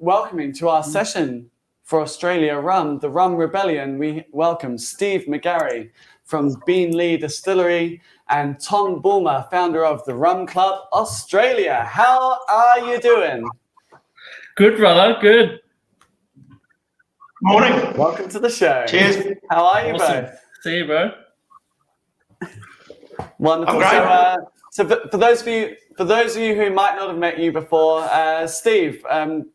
welcoming to our session for Australia Rum, the Rum Rebellion, we welcome Steve Magarry from Beenleigh Distillery and Tom Bulmer, founder of the Rum Club Australia. How are you doing? Good, brother. Good. Morning. Welcome to the show. Cheers. How are you Awesome. both? See you, bro. Wonderful. So for those of you who might not have met you before, Steve,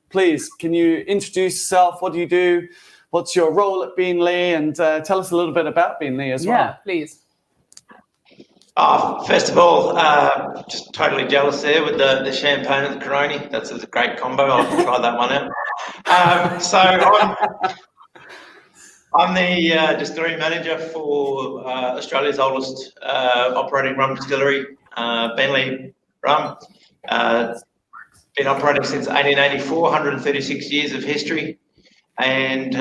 please, can you introduce yourself? What do you do? What's your role at Beenleigh? And tell us a little bit about Beenleigh as well. Yeah, please. First of all, just totally jealous there with the champagne and the Corona. That's a great combo. I'll try that one out. So I'm the distillery manager for Australia's oldest operating rum distillery, Beenleigh Rum. Been operating since 1884, 136 years of history. And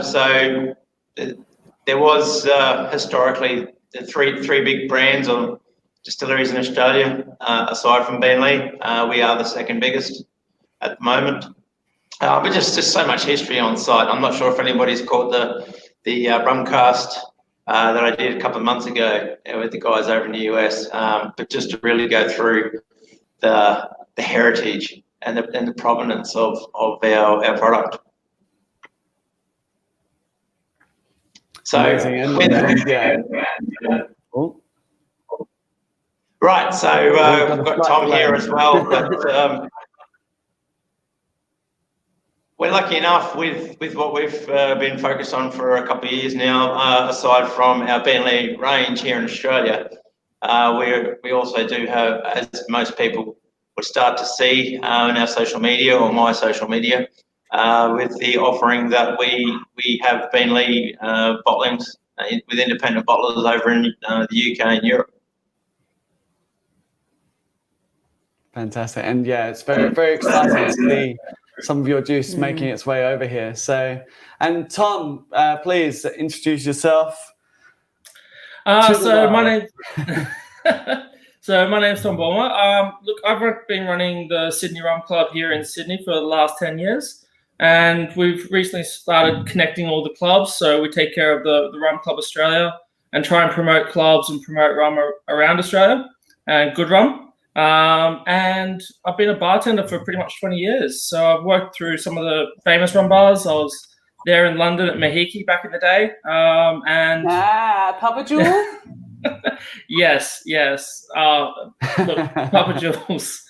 so there was historically the three big brands or distilleries in Australia, aside from Beenleigh. We are the second biggest at the moment. But just so much history on site. I'm not sure if anybody's caught the rumcast that I did a couple of months ago with the guys over in the US. But just to really go through the heritage and the provenance of our product. So right, so we've got Tom here as well, but we're lucky enough with what we've been focused on for a couple of years now, aside from our Beenleigh range here in Australia. We also do have, as most people would start to see in our social media or my social media, with the offering that we have Beenleigh bottlings with independent bottlers over in the UK and Europe. Fantastic. And yeah, it's very, very exciting to see some of your juice making its way over here. So, and Tom, please introduce yourself. So my name's Tom Bulmer. Look, I've been running the Sydney Rum Club here in Sydney for the last 10 years. And we've recently started connecting all the clubs. So we take care of the Rum Club Australia and try and promote clubs and promote rum around Australia and good rum. And I've been a bartender for pretty much 20 years. So I've worked through some of the famous rum bars. I was there in London at Mahiki back in the day. Papa Jules? Yes. Look, Papa Jules.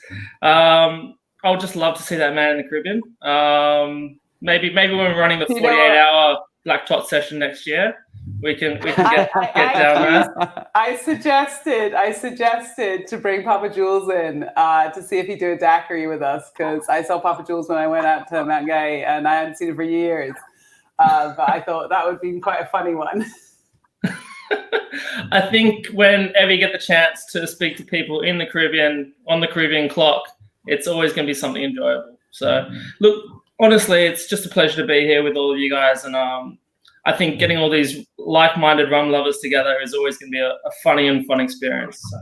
I would just love to see that man in the Caribbean. Maybe when we're running the 48-hour Black Tot session next year, we can get down there. I suggested to bring Papa Jules in to see if he'd do a daiquiri with us, because I saw Papa Jules when I went out to Mount Gay and I hadn't seen him for years. But I thought that would be quite a funny one. I think whenever you get the chance to speak to people in the Caribbean, on the Caribbean clock, it's always going to be something enjoyable. So, look, honestly, it's just a pleasure to be here with all of you guys. And I think getting all these like-minded rum lovers together is always going to be a funny and fun experience. So.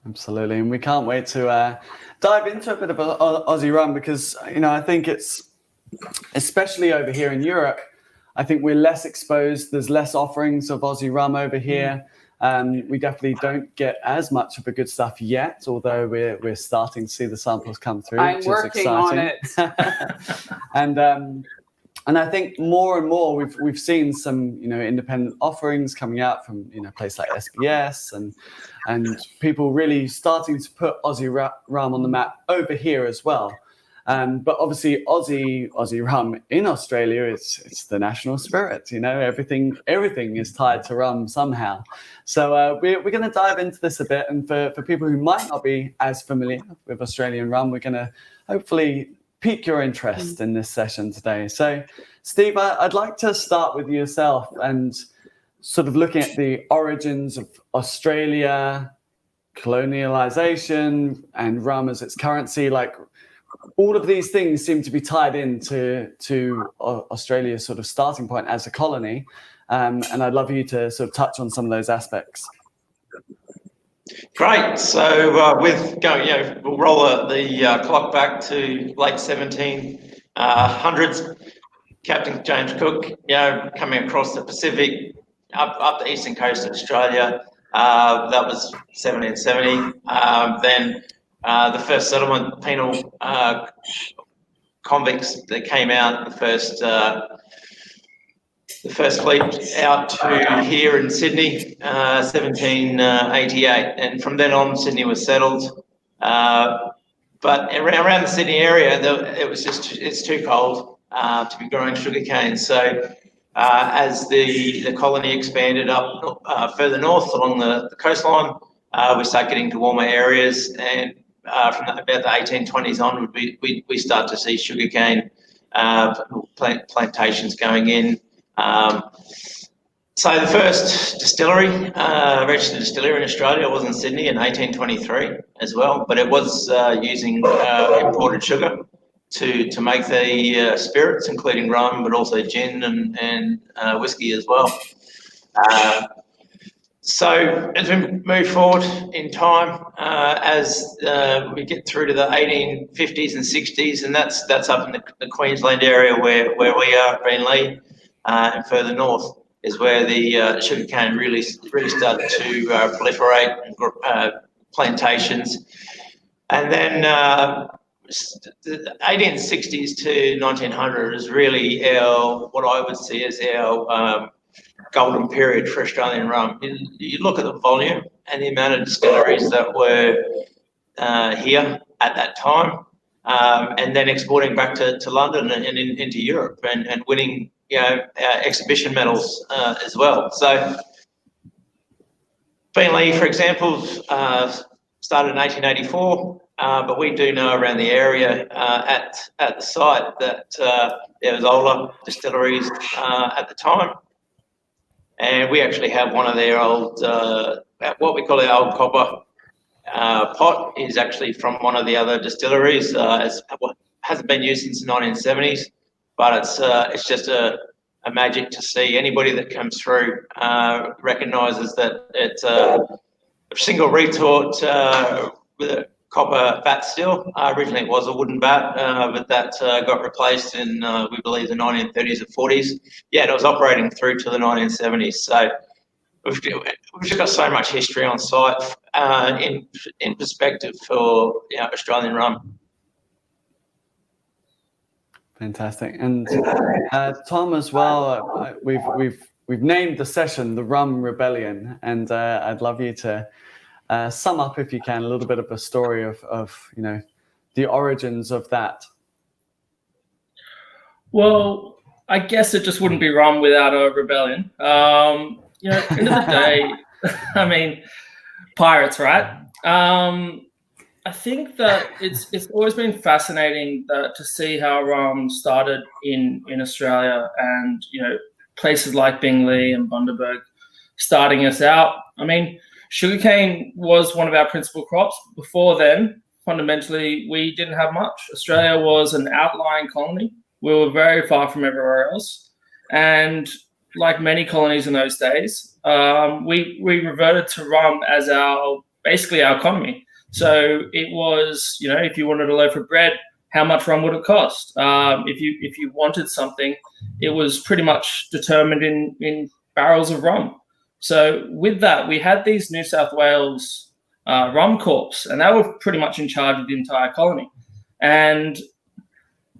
Absolutely. And we can't wait to dive into a bit of Aussie rum because, I think it's, especially over here in Europe, I think we're less exposed. There's less offerings of Aussie rum over here. We definitely don't get as much of the good stuff yet, although we're starting to see the samples come through, which is exciting. On it. And I think more and more we've seen some independent offerings coming out from places like SBS and people really starting to put Aussie rum on the map over here as well. But obviously Aussie rum in Australia, it's the national spirit. Everything is tied to rum somehow. So we're going to dive into this a bit. And for people who might not be as familiar with Australian rum, we're going to hopefully pique your interest in this session today. So Steve, I'd like to start with yourself and sort of looking at the origins of Australia, colonialization, and rum as its currency. Like, all of these things seem to be tied into Australia's sort of starting point as a colony. And I'd love you to sort of touch on some of those aspects. Great. So with going, we'll roll the clock back to late 1700s. Captain James Cook, coming across the Pacific up the eastern coast of Australia. That was 1770. Then the first settlement, penal convicts that came out, the first fleet out to here in Sydney, 1788, and from then on, Sydney was settled. But around the Sydney area, it's too cold to be growing sugarcane. So as the colony expanded up further north along the coastline, we start getting to warmer areas, and from about the 1820s onward, we start to see sugarcane plantations going in. So the first distillery, registered distillery in Australia, was in Sydney in 1823 as well, but it was using imported sugar to make the spirits, including rum, but also gin and whisky as well. So as we move forward in time, as we get through to the 1850s and 60s, and that's up in the Queensland area where we are, Beenleigh, and further north is where the sugarcane really started to proliferate, plantations. And then the 1860s to 1900 is really what I would see as our golden period for Australian rum. You look at the volume and the amount of distilleries that were here at that time, and then exporting back to London and into Europe and winning exhibition medals as well. So Beenleigh, for example, started in 1884, but we do know around the area at the site that there was older distilleries at the time. And we actually have one of their old, what we call our old copper pot is actually from one of the other distilleries. It hasn't been used since the 1970s, but it's just a magic to see. Anybody that comes through recognises that it's a single retort with a copper vat still. Originally it was a wooden vat, but that got replaced in, we believe, the 1930s or 40s. Yeah, it was operating through to the 1970s. So we've just got so much history on site in perspective for Australian rum. Fantastic. And Tom as well, we've named the session the Rum Rebellion, and I'd love you to sum up, if you can, a little bit of a story of the origins of that. Well, I guess it just wouldn't be rum without a rebellion. End of the day, I mean, pirates, right? I think that it's always been fascinating to see how rum started in Australia, and places like Beenleigh and Bundaberg starting us out. I mean, sugarcane was one of our principal crops. Before then, fundamentally, we didn't have much. Australia was an outlying colony. We were very far from everywhere else, and like many colonies in those days, we reverted to rum as basically our economy. So it was, if you wanted a loaf of bread, how much rum would it cost? If you wanted something, it was pretty much determined in barrels of rum. So with that, we had these New South Wales rum corps, and they were pretty much in charge of the entire colony. And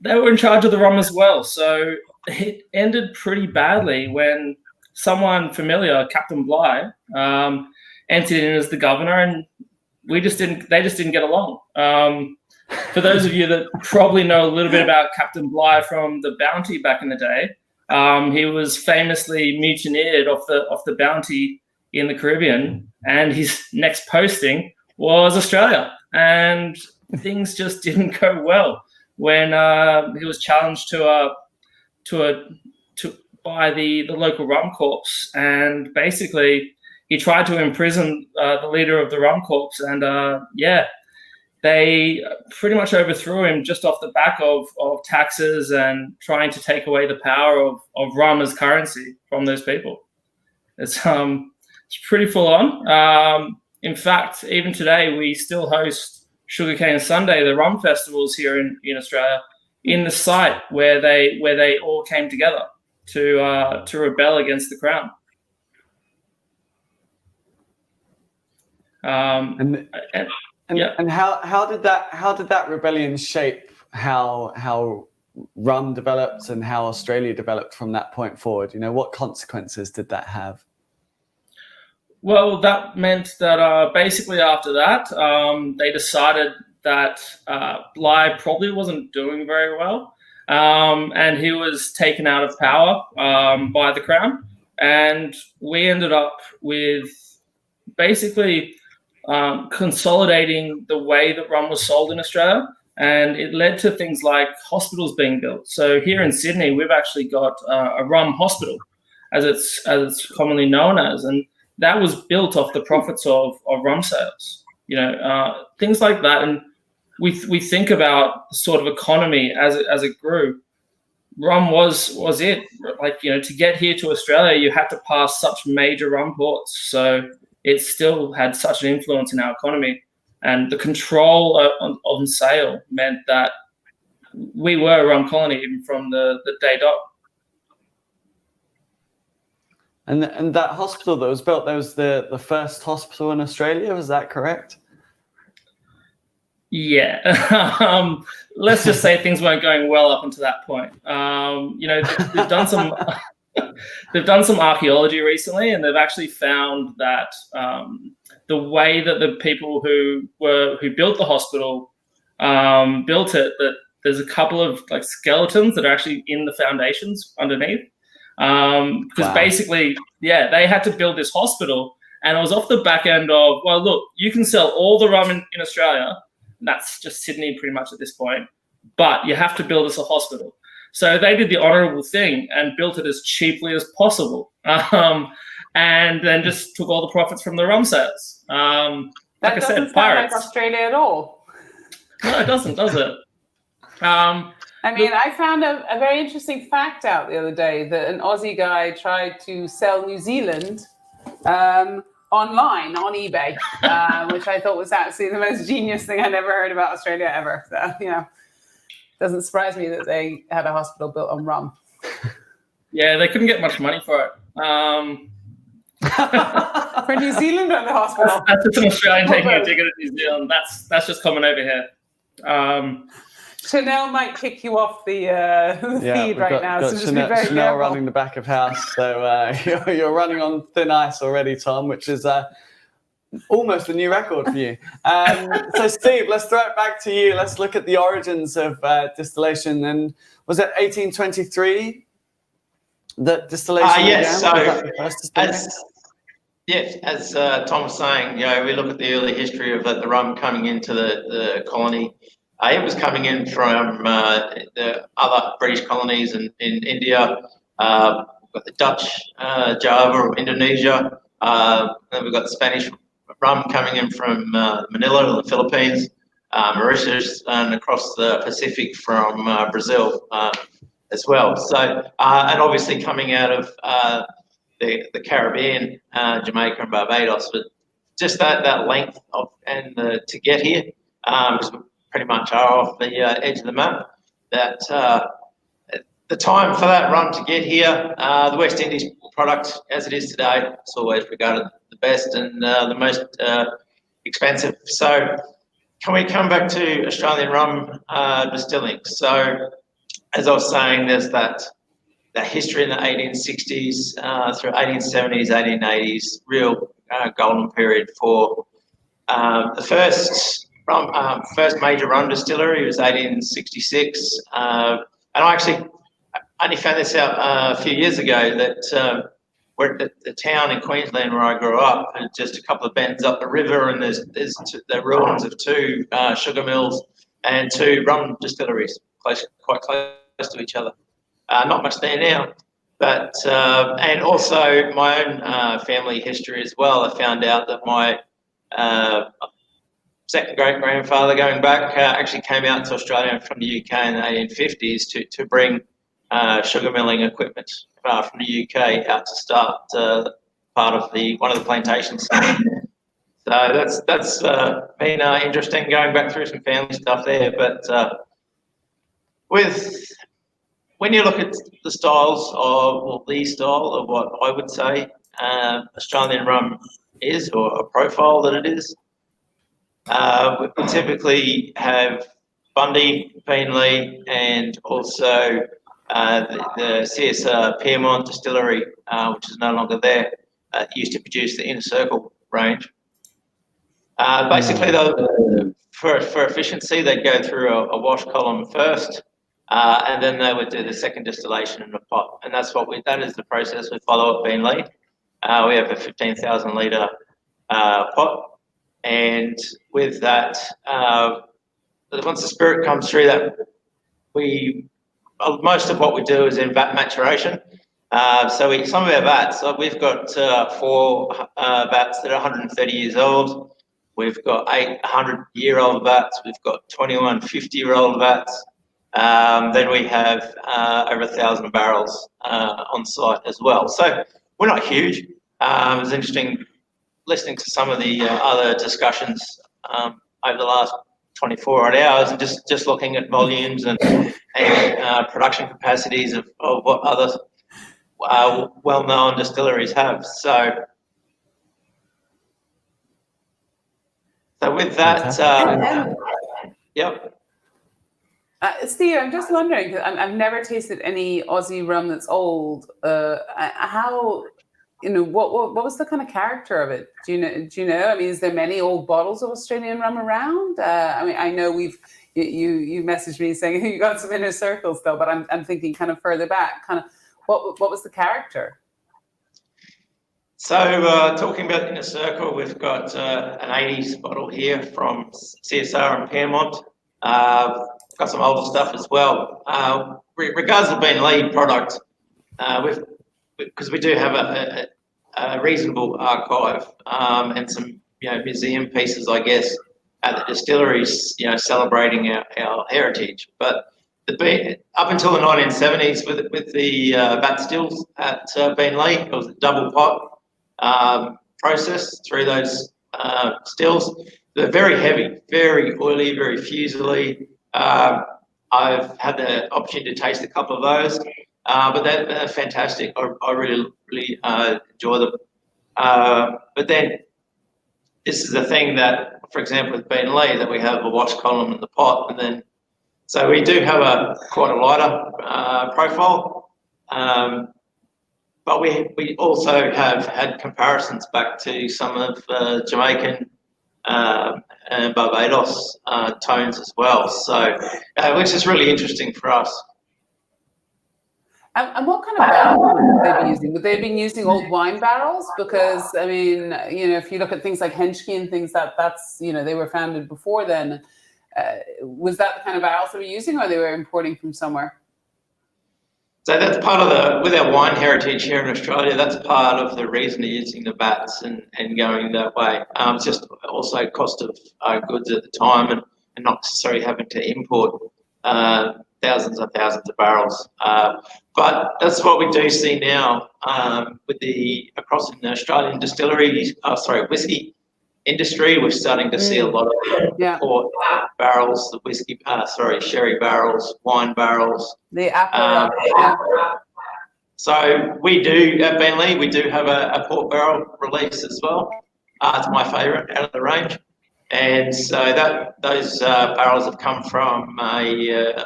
they were in charge of the rum as well. So it ended pretty badly when someone familiar, Captain Bligh, entered in as the governor, and they just didn't get along. For those of you that probably know a little bit about Captain Bligh from the Bounty back in the day, he was famously mutineered off the Bounty in the Caribbean, and his next posting was Australia, and things just didn't go well when he was challenged by the local rum corps, and basically he tried to imprison the leader of the rum corps, and they pretty much overthrew him just off the back of taxes and trying to take away the power of rum as currency from those people. It's pretty full on. In fact, even today, we still host Sugarcane Sunday, the rum festivals here in Australia, in the site where they all came together to rebel against the crown. And how did that rebellion shape how rum developed and how Australia developed from that point forward? You know, what consequences did that have? Well, that meant that basically after that, they decided that Bligh probably wasn't doing very well, and he was taken out of power by the crown, and we ended up with basically consolidating the way that rum was sold in Australia, and it led to things like hospitals being built. So here in Sydney, we've actually got a rum hospital, as it's commonly known as, and that was built off the profits of rum sales. You know, things like that, and we think about the sort of economy as it grew. Rum was it. Like, you know, to get here to Australia, you had to pass such major rum ports, so it still had such an influence in our economy. And the control on sale meant that we were a rum colony even from the day dot. And that hospital that was built, that was the first hospital in Australia, was that correct? Yeah. Let's just say things weren't going well up until that point. You know, they've done some archaeology recently, and they've actually found that the way that the people who built the hospital built it, that there's a couple of like skeletons that are actually in the foundations underneath. Because basically, yeah, they had to build this hospital, and it was off the back end of, well, look, you can sell all the rum in Australia, and that's just Sydney pretty much at this point, but you have to build us a hospital. So they did the honourable thing and built it as cheaply as possible, and then just took all the profits from the rum sales. Like I said, doesn't sound pirates. like Australia at all. No, it doesn't, does it? I mean, I found a very interesting fact out the other day that an Aussie guy tried to sell New Zealand online on eBay, which I thought was absolutely the most genius thing I'd ever heard about Australia ever. So, you know, doesn't surprise me that they had a hospital built on rum. Yeah, they couldn't get much money for it. For New Zealand or the hospital? That's just an Australian taking a dig at New Zealand. That's just common over here. Chanel might kick you off the feed right now. So just be very Chanel careful. running the back of house. So you're running on thin ice already, Tom, which is almost a new record for you. So Steve, let's throw it back to you. Let's look at the origins of distillation. And was it 1823 that distillation began? Yes, as Tom was saying, you know, we look at the early history of the rum coming into the colony. It was coming in from the other British colonies in India. We've got the Dutch, Java or Indonesia. Then we've got the Spanish rum coming in from Manila, the Philippines, Mauritius, and across the Pacific from Brazil as well. So, and obviously coming out of the Caribbean, Jamaica and Barbados, but just that length of to get here, because we pretty much are off the edge of the map. That the time for that rum to get here, the West Indies product as it is today, it's always regarded the best and the most expensive. So, can we come back to Australian rum distilling? So, as I was saying, there's that history in the 1860s through 1870s, 1880s, real golden period for the first major rum distillery was 1866. And I actually only found this out a few years ago that we're at the town in Queensland where I grew up, and just a couple of bends up the river, and there's the ruins of two sugar mills and two rum distilleries quite close to each other. Not much there now, but and also my own family history as well. I found out that my second great grandfather going back actually came out to Australia from the UK in the 1850s to bring sugar milling equipment from the UK out to start part of one of the plantations. So that's been interesting going back through some family stuff there. But when you look at the styles of the style of what I would say Australian rum is, or a profile that it is, we typically have Bundy, Beenleigh, and also the CSR Piermont Distillery, which is no longer there, used to produce the Inner Circle range. Basically, for efficiency, they'd go through a wash column first, and then they would do the second distillation in a pot, and that is the process we follow at Beenleigh. We have a 15,000 litre pot, and with that, once the spirit comes through, that most of what we do is in vat maturation. So some of our vats, we've got 4 vats that are 130 years old. We've got 8 100-year-old vats. We've got 21 50-year-old vats. Then we have over 1,000 barrels on site as well. So we're not huge. It was interesting listening to some of the other discussions over the last 24 odd hours, and just looking at volumes and production capacities of what other well-known distilleries have. So with that, yep. Steve, I'm just wondering, because I've never tasted any Aussie rum that's old. How, what was the kind of character of it? Do you know? I mean, is there many old bottles of Australian rum around? I mean, I know you messaged me saying you got some Inner Circle still, but I'm thinking kind of further back. Kind of, what was the character? So talking about Inner Circle, we've got an 80s bottle here from CSR and Piermont. Got some older stuff as well. Regards to Beenleigh product, because we do have a reasonable archive and some museum pieces, I guess, at the distilleries, celebrating our heritage. But up until the 1970s, with the vat stills at Beenleigh, it was a double pot process through those stills. They're very heavy, very oily, very fusely. I've had the opportunity to taste a couple of those, but they're fantastic. I really enjoy them. But then this is the thing that, for example, with Beenleigh, that we have a wash column in the pot, and then so we do have quite a lighter profile. But we also have had comparisons back to some of Jamaican and Barbados tones as well. So, which is really interesting for us. And what kind of barrels would they be using? Would they have been using old wine barrels? Because, I mean, if you look at things like Henschke and things that's, they were founded before then. Was that the kind of barrels they were using, or they were importing from somewhere? So that's part of with our wine heritage here in Australia, that's part of the reason of using the vats and going that way. It's just also cost of goods at the time, and not necessarily having to import thousands and thousands of barrels. But that's what we do see now with across in the Australian whisky industry. We're starting to see a lot of port barrels, the whisky, sherry barrels, wine barrels. The apple. So we do at Beenleigh, we do have a port barrel release as well. It's my favourite out of the range, and so those barrels have come from a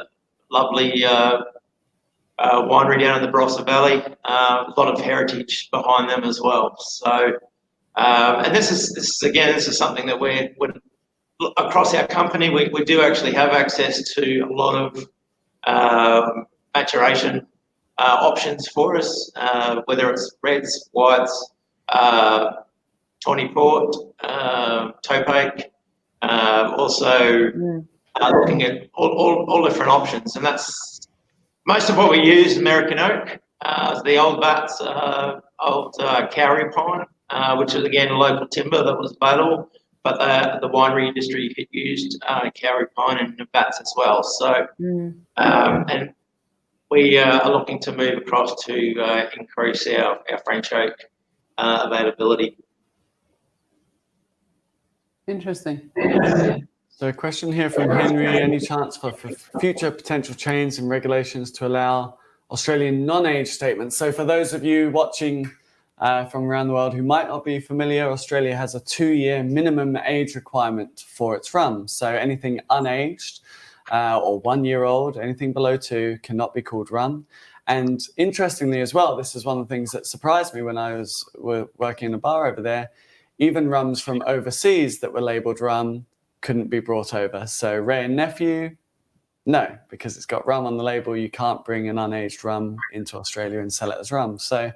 lovely winery down in the Barossa Valley. A lot of heritage behind them as well. So. And this is something that we're across our company. We do actually have access to a lot of maturation options for us, whether it's reds, whites, tawny port, topake, also looking at all different options. And that's most of what we use. American oak, the old vats, old Kauri pine. Which is again a local timber that was available, but the winery industry used Kauri pine in the vats as well. So, and we are looking to move across to increase our French oak availability. Interesting. So a question here from Henry, any chance for future potential change in regulations to allow Australian non-age statements? So for those of you watching from around the world who might not be familiar, Australia has a 2-year minimum age requirement for its rum. So anything unaged or 1 year old, anything below 2 cannot be called rum. And interestingly as well, this is one of the things that surprised me when I was working in a bar over there, even rums from overseas that were labelled rum couldn't be brought over. So Ray and Nephew, no, because it's got rum on the label. You can't bring an unaged rum into Australia and sell it as rum. So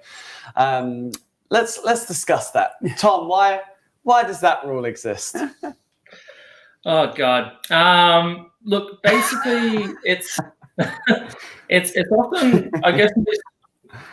let's discuss that. Tom, why does that rule exist? Oh God. Look, basically, it's it's often, I guess,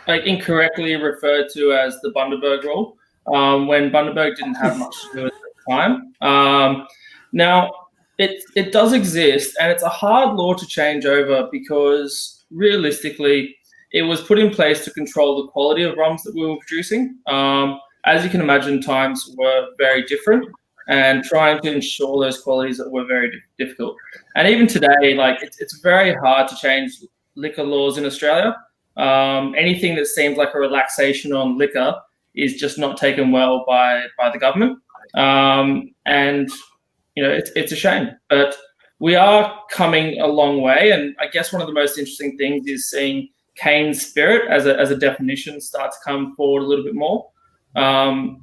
like incorrectly referred to as the Bundaberg rule, when Bundaberg didn't have much to do with it at the time. Now, it does exist, and it's a hard law to change over because realistically, it was put in place to control the quality of rums that we were producing. As you can imagine, times were very different, and trying to ensure those qualities were very difficult. And even today, like it's very hard to change liquor laws in Australia. Anything that seems like a relaxation on liquor is just not taken well by the government. And you know, it's a shame, but we are coming a long way. And I guess one of the most interesting things is seeing cane spirit as a definition start to come forward a little bit more.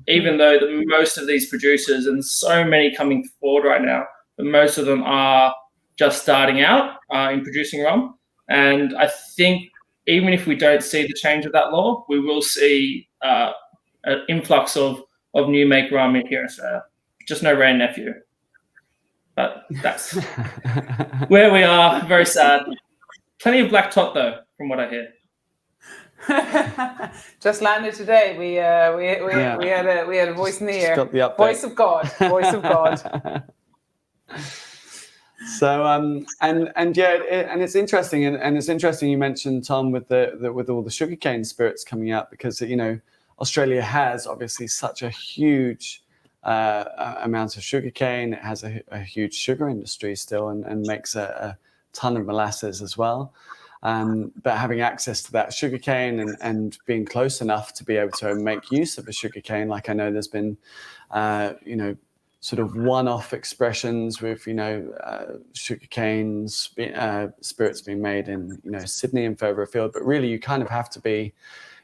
Even though most of these producers, and so many coming forward right now, but most of them are just starting out in producing rum. And I think even if we don't see the change of that law, we will see an influx of new make rum in here in Australia. Just no Ray and Nephew. But that's where we are. Very sad. Plenty of black top though, from what I hear. Just landed today. We had a voice in the air. Got the update. Voice of God. Voice of God. So and it's interesting, and it's interesting you mentioned, Tom, with all the sugarcane spirits coming out, because you know Australia has obviously such a huge amount of sugarcane. It has a huge sugar industry still, and makes a ton of molasses as well. But having access to that sugarcane and being close enough to be able to make use of a sugarcane, like I know there's been, sort of one-off expressions with, sugarcane spirits being made in, Sydney and further afield. But really, you kind of have to be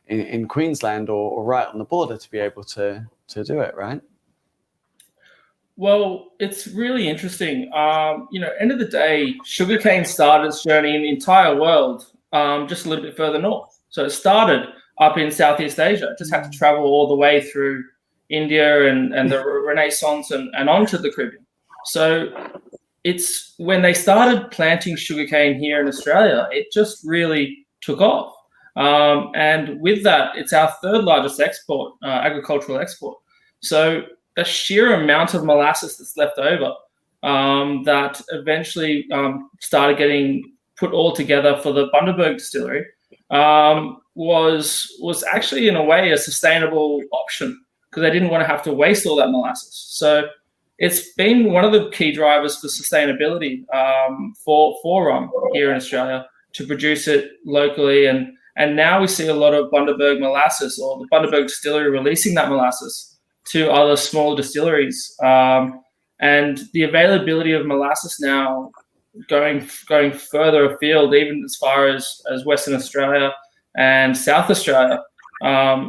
in Queensland or right on the border to be able to do it, right? Well, it's really interesting. End of the day, sugarcane started its journey in the entire world, just a little bit further north. So it started up in Southeast Asia. It just had to travel all the way through India and the Renaissance and onto the Caribbean. So it's when they started planting sugarcane here in Australia, it just really took off. And with that, it's our third largest export, agricultural export. So the sheer amount of molasses that's left over that eventually started getting put all together for the Bundaberg distillery was actually in a way a sustainable option, because they didn't want to have to waste all that molasses. So it's been one of the key drivers for sustainability for rum here in Australia, to produce it locally. And now we see a lot of Bundaberg molasses, or the Bundaberg distillery releasing that molasses to other small distilleries. And the availability of molasses now going further afield, even as far as Western Australia and South Australia,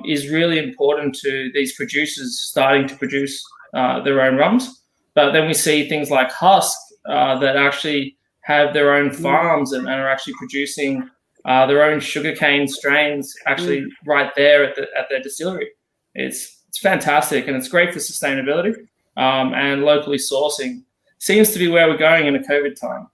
is really important to these producers starting to produce their own rums. But then we see things like Husk that actually have their own farms and are actually producing their own sugarcane strains actually right there at their distillery. It's fantastic, and it's great for sustainability, and locally sourcing seems to be where we're going in a COVID time.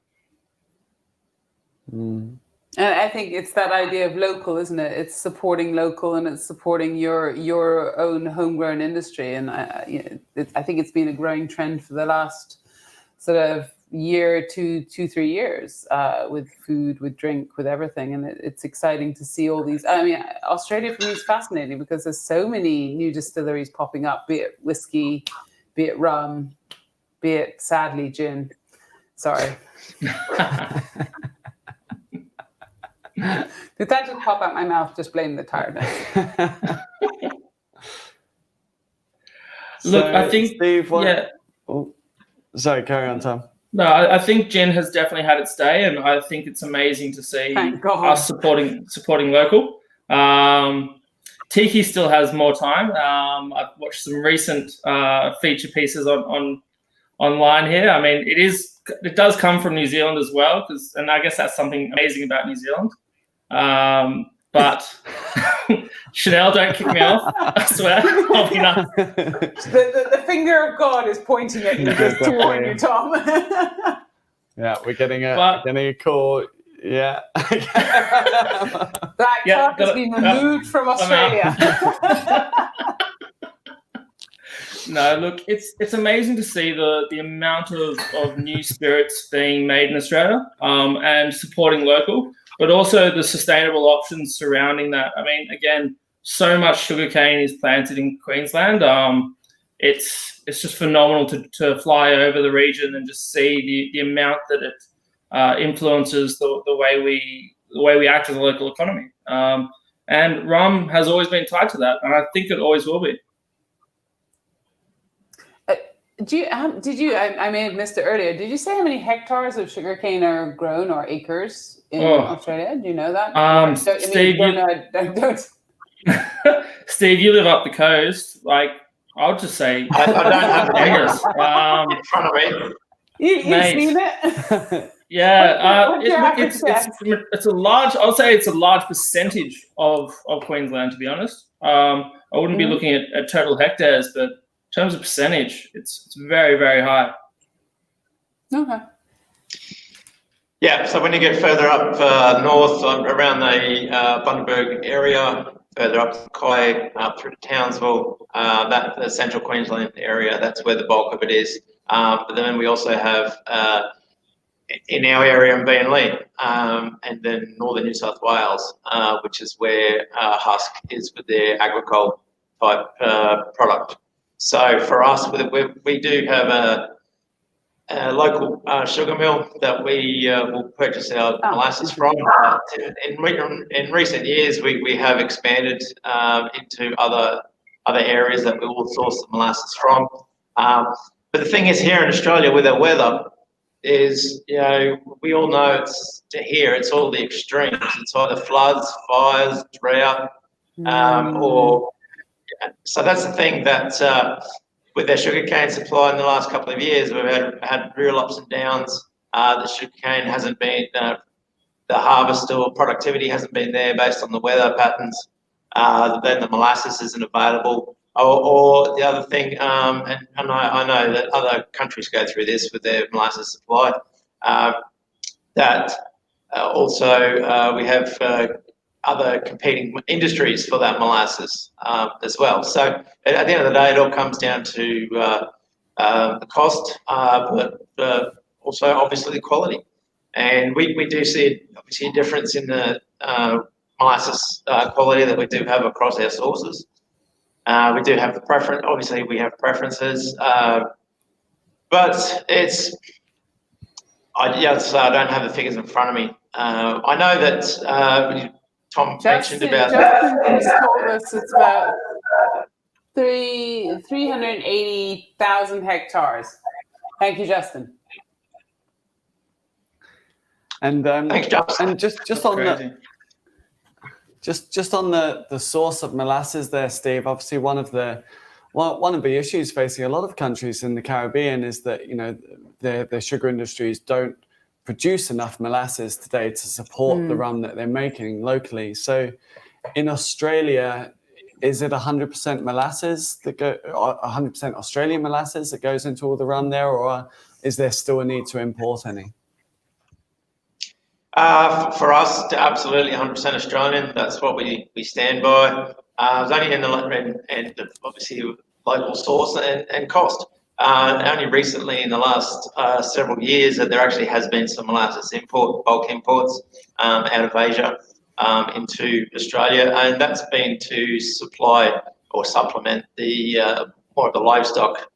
And I think it's that idea of local, isn't it? It's supporting local, and it's supporting your own homegrown industry. And I think it's been a growing trend for the last sort of year, 2-3 years, with food, with drink, with everything. And it's exciting to see all these. I mean, Australia for me is fascinating because there's so many new distilleries popping up, be it whiskey, be it rum, be it sadly gin. Sorry. Did that just pop out my mouth? Just blame the tiredness. Look, I think, Steve, yeah. Oh, sorry, carry on, Tom. No, I think gin has definitely had its day, and I think it's amazing to see Thank God. us supporting local. Tiki still has more time. I've watched some recent feature pieces online here. I mean, it does come from New Zealand as well, and I guess that's something amazing about New Zealand. But Chanel, don't kick me off. I swear, I'll be nice. The finger of God is pointing at you just to warn you, Tom. Yeah, we're getting a call. Yeah. That cup has been removed from Australia. No, look, it's amazing to see the amount of new spirits being made in Australia, and supporting local, but also the sustainable options surrounding that. I mean, again, so much sugarcane is planted in Queensland. It's just phenomenal to fly over the region and just see the amount that it influences the way we act as a local economy. And rum has always been tied to that, and I think it always will be. Did you? I may have missed it earlier. Did you say how many hectares of sugarcane are grown or acres in Australia? Do you know that? Steve, don't. Steve, you live up the coast. Like, I'll just say, I don't have the figures in front of me. You've seen it. Yeah, it's a large. I'll say it's a large percentage of Queensland. To be honest, I wouldn't be looking at total hectares, but in terms of percentage, it's very, very high. Okay. Yeah, so when you get further up north, around the Bundaberg area, further up to Kai, up through to Townsville, the central Queensland area, that's where the bulk of it is. But then we also have in our area in Beenleigh, and then northern New South Wales, which is where Husk is with their agricole type product. So for us, we do have a local sugar mill that we will purchase our molasses from. In recent years, we have expanded into other areas that we will source the molasses from. But the thing is, here in Australia, with our weather, is we all know it's all the extremes. It's either floods, fires, drought, so that's the thing that with their sugarcane supply in the last couple of years, we've had real ups and downs. The sugarcane hasn't been, the harvest or productivity hasn't been there based on the weather patterns. Then the molasses isn't available. Or the other thing, and I know that other countries go through this with their molasses supply, that also we have other competing industries for that molasses as well. So at the end of the day, it all comes down to the cost, but also obviously the quality. And we do see obviously a difference in the molasses quality that we do have across our sources. We do have the preference. Obviously, we have preferences, but I don't have the figures in front of me. I know that Tom mentioned about. Justin told us it's about 380,000 hectares. Thank you, Justin. And thanks, Justin. And just on the. Just on the source of molasses there, Steve, obviously one of the issues facing a lot of countries in the Caribbean is that, the sugar industries don't produce enough molasses today to support the rum that they're making locally. So in Australia, is it 100% molasses that go, 100% Australian molasses that goes into all the rum there, or is there still a need to import any? For us, absolutely 100% Australian. That's what we stand by. It's only in the obviously local source and cost. Only recently, in the last several years, that there actually has been some molasses bulk imports out of Asia into Australia, and that's been to supply or supplement the more of the livestock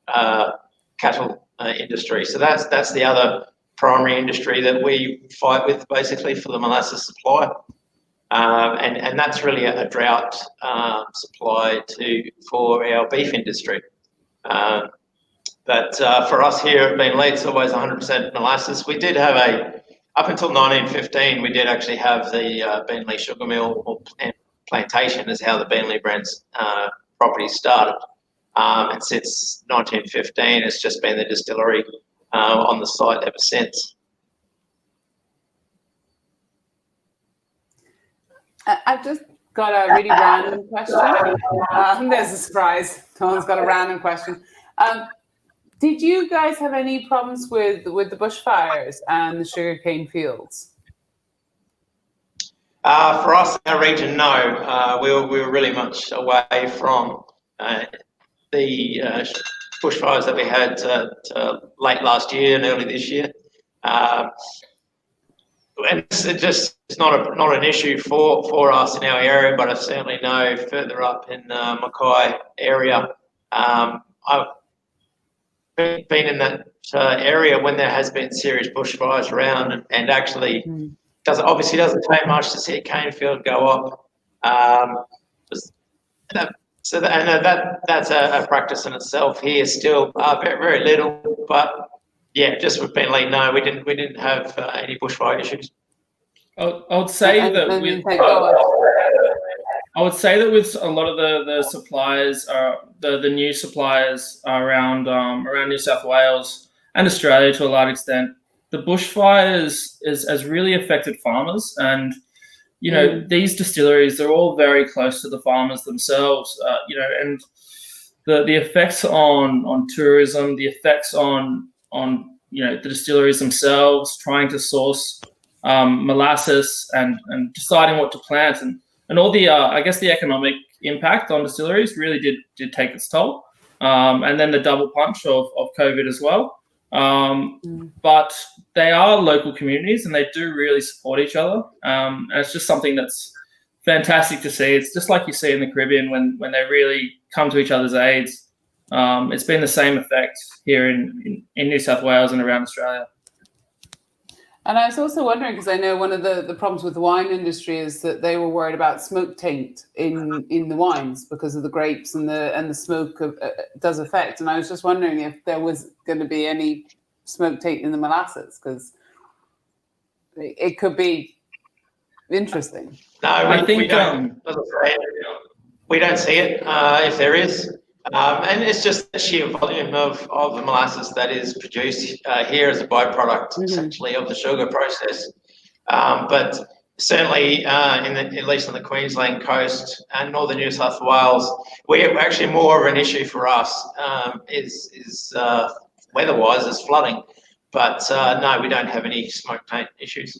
cattle industry. So that's the other primary industry that we fight with, basically, for the molasses supply. And that's really a drought supply for our beef industry. But for us here at Beenleigh, it's always 100% molasses. We did have up until 1915, we did actually have the Beenleigh sugar mill or plantation is how the Beenleigh brand's property started. And since 1915, it's just been the distillery on the site ever since. I've just got a really random question. There's a surprise. Tom's got a random question. Did you guys have any problems with the bushfires and the sugarcane fields? For us in our region, no. We were really much away from the bushfires that we had late last year and early this year. And it's not an issue for us in our area, but I certainly know further up in Mackay area, I've been in that area when there has been serious bushfires around, and actually obviously doesn't take much to see a cane field go up. So that's a practice in itself here still, very, very little, but yeah, just with Beenleigh, no, we didn't have any bushfire issues. I would say that with a lot of the suppliers, the new suppliers around New South Wales and Australia to a large extent, the bushfires has really affected farmers, and these distilleries, they're all very close to the farmers themselves, and the effects on tourism, the effects on the distilleries themselves, trying to source molasses and deciding what to plant, and all the I guess the economic impact on distilleries really did take its toll, and then the double punch of COVID as well. But they are local communities and they do really support each other, and it's just something that's fantastic to see. It's just like you see in the Caribbean when they really come to each other's aids. It's been the same effect here in New South Wales and around Australia. And I was also wondering, because I know one of the problems with the wine industry is that they were worried about smoke taint in the wines because of the grapes and the smoke does affect. And I was just wondering if there was going to be any smoke taint in the molasses, because it could be interesting. No, we don't. We don't see it if there is. And it's just the sheer volume of the molasses that is produced here as a byproduct, essentially, of the sugar process. But certainly, at least on the Queensland coast and northern New South Wales, we're actually more of an issue for us is weather-wise is flooding. But no, we don't have any smoke taint issues.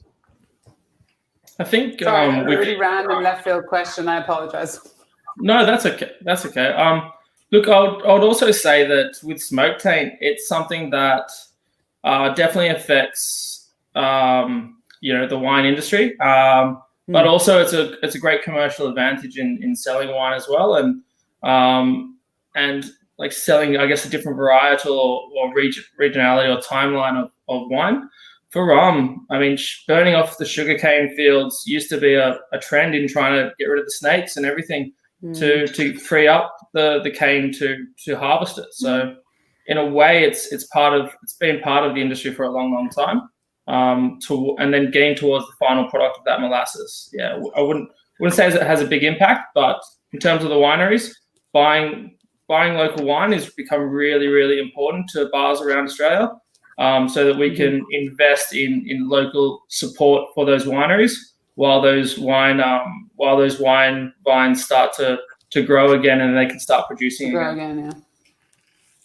I think Sorry, a really random left field question. I apologise. No, that's okay. That's okay. Look, I would also say that with smoke taint, it's something that definitely affects, the wine industry. But also it's a great commercial advantage in selling wine as well, and like selling, I guess, a different varietal or regionality or timeline of wine. For rum, I mean, burning off the sugarcane fields used to be a trend in trying to get rid of the snakes and everything to free up the cane to harvest it. So in a way, it's been part of the industry for a long time. And then getting towards the final product of that molasses. Yeah, I wouldn't say it has a big impact, but in terms of the wineries, buying local wine has become really, really important to bars around Australia, so that we can invest in local support for those wineries while those wine vines start to grow again and they can start producing again.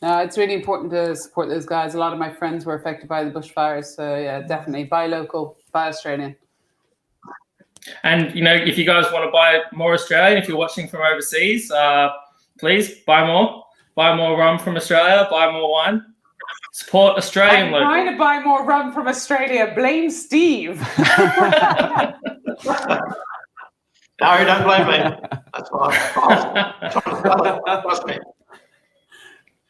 No, it's really important to support those guys. A lot of my friends were affected by the bushfires, so yeah, definitely buy local, buy Australian. And if you guys want to buy more Australian, if you're watching from overseas, please buy more rum from Australia, buy more wine, support Australian local. I'm trying to buy more rum from Australia. Blame Steve. No, don't blame me. That's fine. Trust me.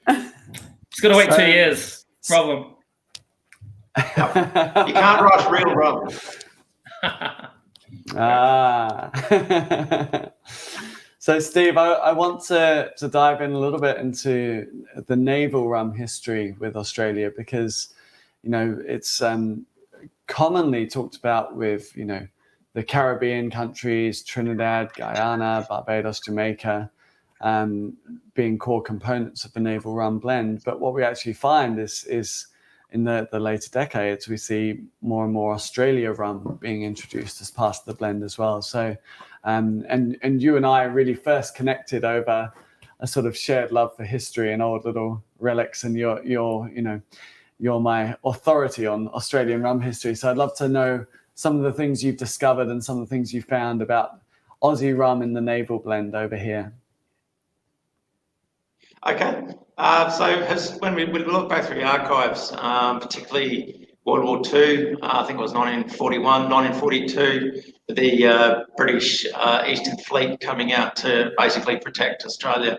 It's got to wait 2 years. Problem. You can't rush real rum. So, Steve, I want to dive in a little bit into the naval rum history with Australia, because, it's commonly talked about with, the Caribbean countries, Trinidad, Guyana, Barbados, Jamaica, being core components of the naval rum blend. But what we actually find is in the later decades, we see more and more Australia rum being introduced as part of the blend as well. So, and you and I really first connected over a sort of shared love for history and old little relics, and you're my authority on Australian rum history. So I'd love to know some of the things you've discovered and some of the things you found about Aussie rum in the naval blend over here. Okay. When we look back through the archives, particularly World War II, I think it was 1941, 1942, the British Eastern Fleet coming out to basically protect Australia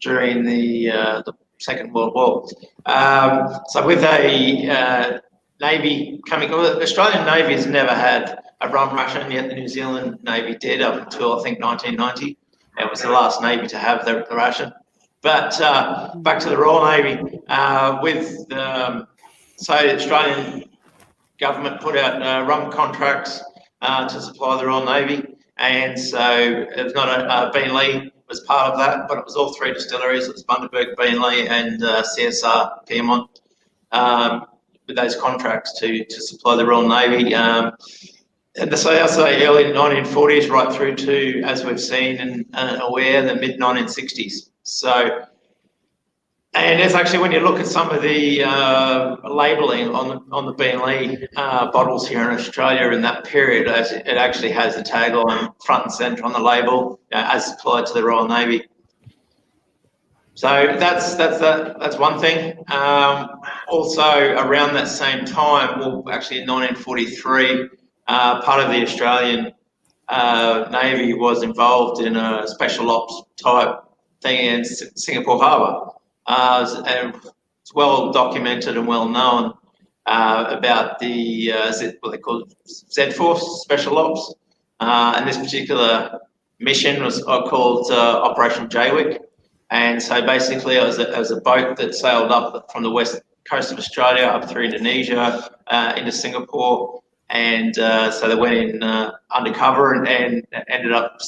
during the Second World War. So with a Navy coming, the Australian Navy has never had a rum ration, yet the New Zealand Navy did up until I think 1990. It was the last Navy to have the ration. But back to the Royal Navy, so the Australian government put out rum contracts to supply the Royal Navy, and so it was not Beenleigh was part of that, but it was all three distilleries. It was Bundaberg, Beenleigh, and CSR Pyrmont, with those contracts to supply the Royal Navy. And so I say early 1940s right through to, as we've seen and aware, the mid 1960s. So, and it's actually, when you look at some of the labelling on the Beenleigh bottles here in Australia in that period, it actually has the tagline front and centre on the label, as supplied to the Royal Navy. So that's one thing. Also, around that same time, well, actually in 1943, part of the Australian Navy was involved in a special ops type thing in Singapore Harbour. And it's well documented and well known about the what they call Z-Force Special Ops. And this particular mission was called Operation Jaywick. And so basically it was a boat that sailed up from the west coast of Australia up through Indonesia into Singapore. And so they went in undercover and ended up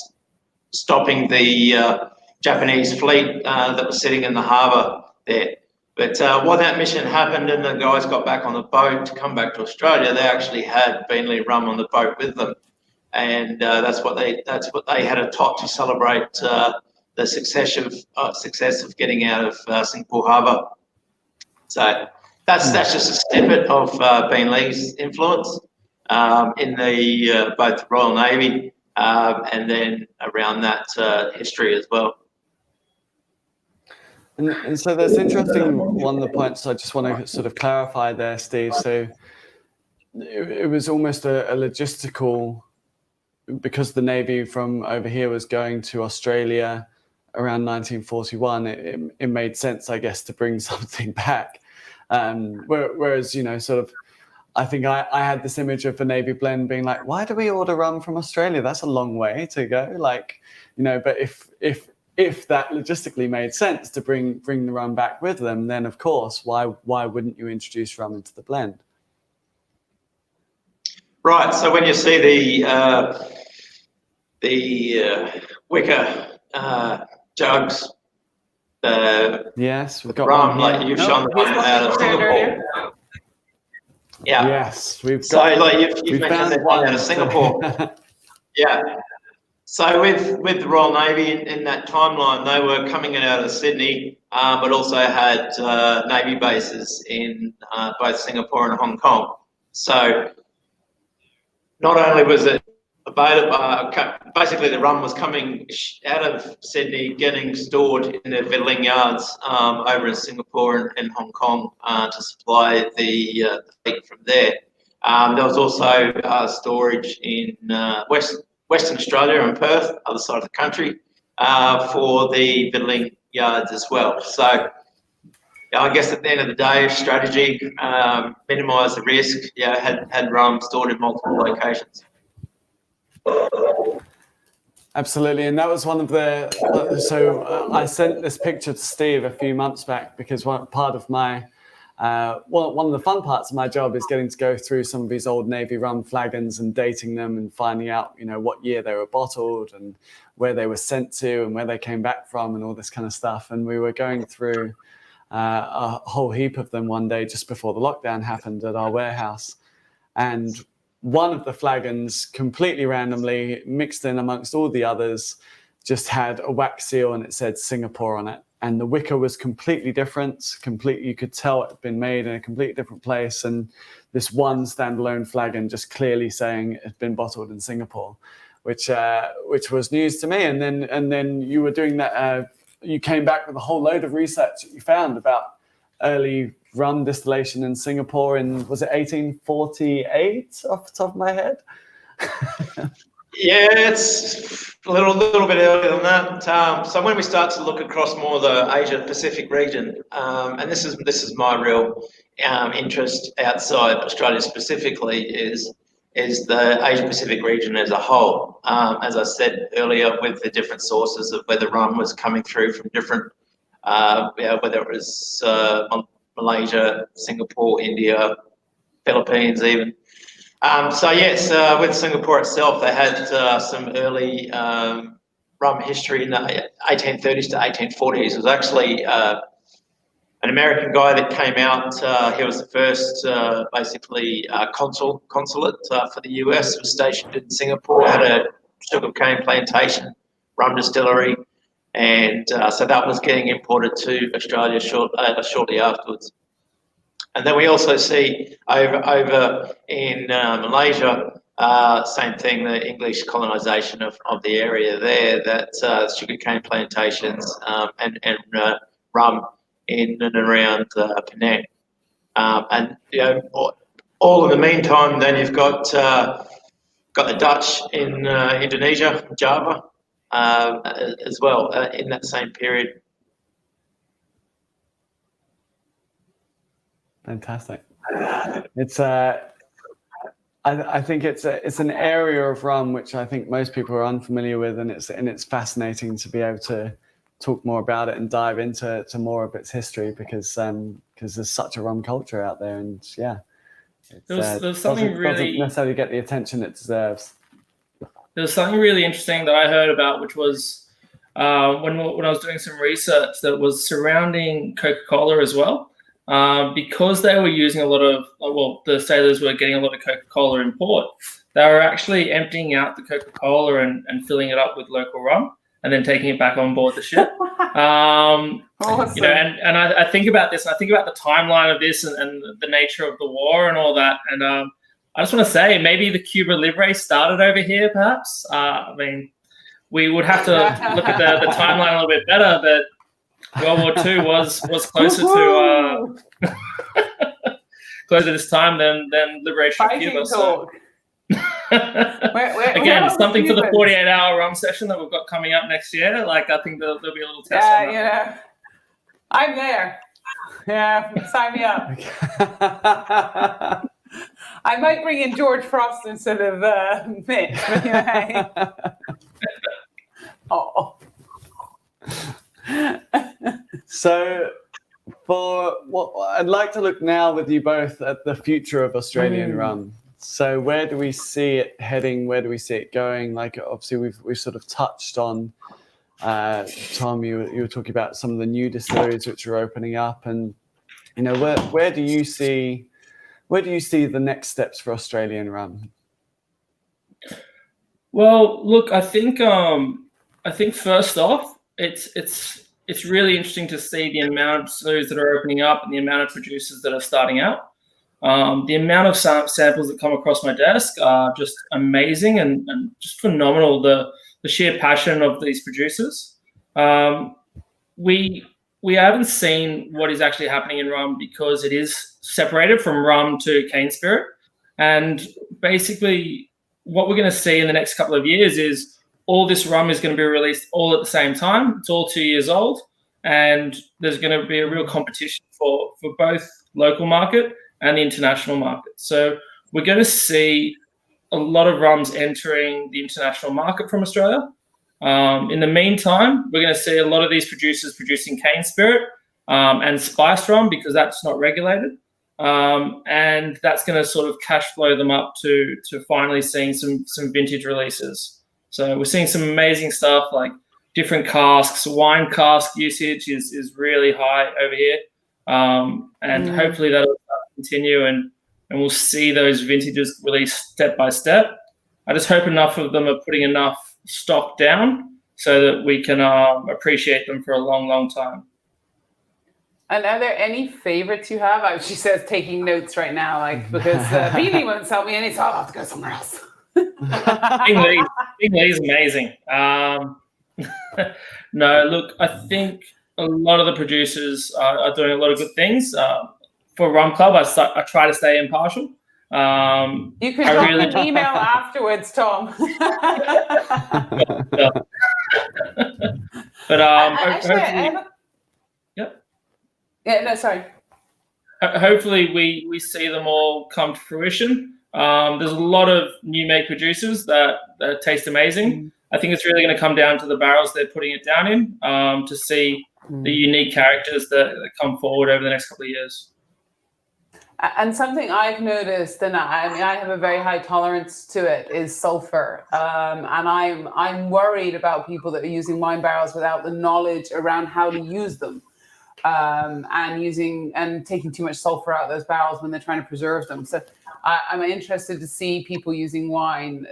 stopping the Japanese fleet that was sitting in the harbour there. But while that mission happened and the guys got back on the boat to come back to Australia, they actually had Beenleigh rum on the boat with them, and that's what they had a tot to celebrate the success of getting out of Singapore Harbour. So that's just a snippet of Beenleigh's influence in the both the Royal Navy and then around that history as well. And so that's interesting. One of the points I just want to sort of clarify there, Steve. So it was almost a logistical, because the Navy from over here was going to Australia around 1941. It made sense, I guess, to bring something back. Whereas, sort of, I think I had this image of the Navy blend being like, why do we order rum from Australia? That's a long way to go. Like, but if that logistically made sense to bring the rum back with them, then of course, why wouldn't you introduce rum into the blend? Right. So when you see the wicker jugs, yes, we've got rum one like you've shown out of Singapore. Yeah. Yes, we've got. So like you've mentioned that one out of Singapore. Yeah. So with the Royal Navy in that timeline, they were coming in out of Sydney, but also had Navy bases in both Singapore and Hong Kong. So not only was it available, basically the rum was coming out of Sydney, getting stored in their victualling yards over in Singapore and Hong Kong to supply the fleet from there. There was also storage in Western Australia and Perth, other side of the country, for the victualling yards as well. So I guess at the end of the day, strategy, minimise the risk. Had rum stored in multiple locations. Absolutely, and that was one of the. I sent this picture to Steve a few months back because one of my, one of the fun parts of my job is getting to go through some of these old Navy rum flagons and dating them and finding out, what year they were bottled and where they were sent to and where they came back from and all this kind of stuff. And we were going through a whole heap of them one day just before the lockdown happened at our warehouse, and one of the flagons, completely randomly mixed in amongst all the others, just had a wax seal and it said Singapore on it. And the wicker was completely different. You could tell it had been made in a completely different place. And this one standalone flagon just clearly saying it had been bottled in Singapore, which was news to me. And then you were doing that. You came back with a whole load of research that you found about early rum distillation in Singapore in, was it 1848 off the top of my head? Yeah, it's a little bit earlier than that. So when we start to look across more the Asia Pacific region, and this is my real interest outside Australia specifically, is the Asia Pacific region as a whole. As I said earlier, with the different sources of where the rum was coming through from different, whether it was Malaysia, Singapore, India, Philippines even. So yes, with Singapore itself, they had some early rum history in the 1830s to 1840s. It was actually an American guy that came out. He was the first, basically, consulate for the US. Was stationed in Singapore. Had a sugarcane plantation, rum distillery, and so that was getting imported to Australia shortly afterwards. And then we also see over in Malaysia, same thing, the English colonisation of the area there, that sugarcane plantations and rum in and around Penang. And all in the meantime, then you've got the Dutch in Indonesia, Java, as well in that same period. Fantastic. It's I think it's an area of rum which I think most people are unfamiliar with, and it's fascinating to be able to talk more about it and dive into more of its history because there's such a rum culture out there, and there's something doesn't necessarily get the attention it deserves. There was something really interesting that I heard about, which was when I was doing some research that was surrounding Coca-Cola as well. Because they were using a lot of, the sailors were getting a lot of Coca-Cola in port, they were actually emptying out the Coca-Cola and filling it up with local rum and then taking it back on board the ship. Awesome. And I think about this, I think about the timeline of this and the nature of the war and all that. And I just want to say, maybe the Cuba Libre started over here, perhaps. I mean, we would have to look at the timeline a little bit better, but World War II was closer to closer this time than liberation of Cuba. So. Again, something for the 48-hour rum session that we've got coming up next year. Like, I think there'll be a little test on that. I'm there. Yeah, sign me up. I might bring in George Frost instead of Mitch. Oh. So, for what I'd like to look now with you both at the future of Australian rum. So, where do we see it heading? Where do we see it going? Like, obviously, we've sort of touched on. Tom, you were talking about some of the new distilleries which are opening up, and where do you see the next steps for Australian rum? Well, look, I think first off, it's really interesting to see the amount of distilleries that are opening up and the amount of producers that are starting out. The amount of samples that come across my desk are just amazing and just phenomenal. The sheer passion of these producers. We haven't seen what is actually happening in rum because it is separated from rum to cane spirit. And basically what we're going to see in the next couple of years is all this rum is going to be released all at the same time. It's all 2 years old. and there's going to be a real competition for both local market and the international market. So we're going to see a lot of rums entering the international market from Australia. In the meantime, we're going to see a lot of these producers producing cane spirit and spiced rum, because that's not regulated. And that's going to sort of cash flow them up to finally seeing some vintage releases. So we're seeing some amazing stuff, like different casks. Wine cask usage is really high over here. And hopefully that'll continue, and we'll see those vintages released step by step. I just hope enough of them are putting enough stock down so that we can appreciate them for a long, long time. And are there any favorites you have? She says taking notes right now, like, because Beenleigh won't sell me any, so I'll have to go somewhere else. Beenleigh is amazing. No, look, I think a lot of the producers are doing a lot of good things. For Rum Club, I try to stay impartial. You can drop an email afterwards, Tom. But yeah, no, sorry. Hopefully we see them all come to fruition. There's a lot of new make producers that taste amazing. I think it's really going to come down to the barrels they're putting it down in, to see the unique characters that come forward over the next couple of years. And something I've noticed, and I have a very high tolerance to it, is sulfur. And I'm worried about people that are using wine barrels without the knowledge around how to use them, and taking too much sulfur out of those barrels when they're trying to preserve them. So I'm interested to see people using wine,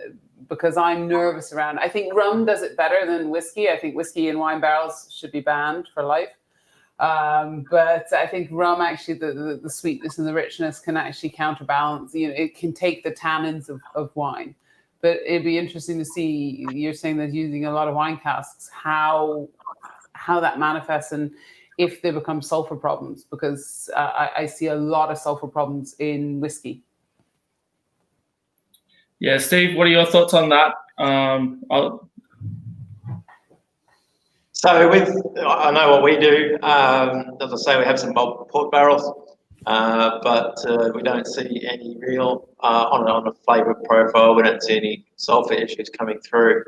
because I'm nervous around it. I think rum does it better than whiskey. I think whiskey in wine barrels should be banned for life. But I think rum, actually, the sweetness and the richness can actually counterbalance. It can take the tannins of wine. But it'd be interesting to see. You're saying that using a lot of wine casks, how that manifests, and if they become sulfur problems, because I see a lot of sulfur problems in whiskey. Yeah, Steve, what are your thoughts on that? So I know what we do. As I say, we have some bulk port barrels, but we don't see any real on a flavour profile. We don't see any sulphur issues coming through.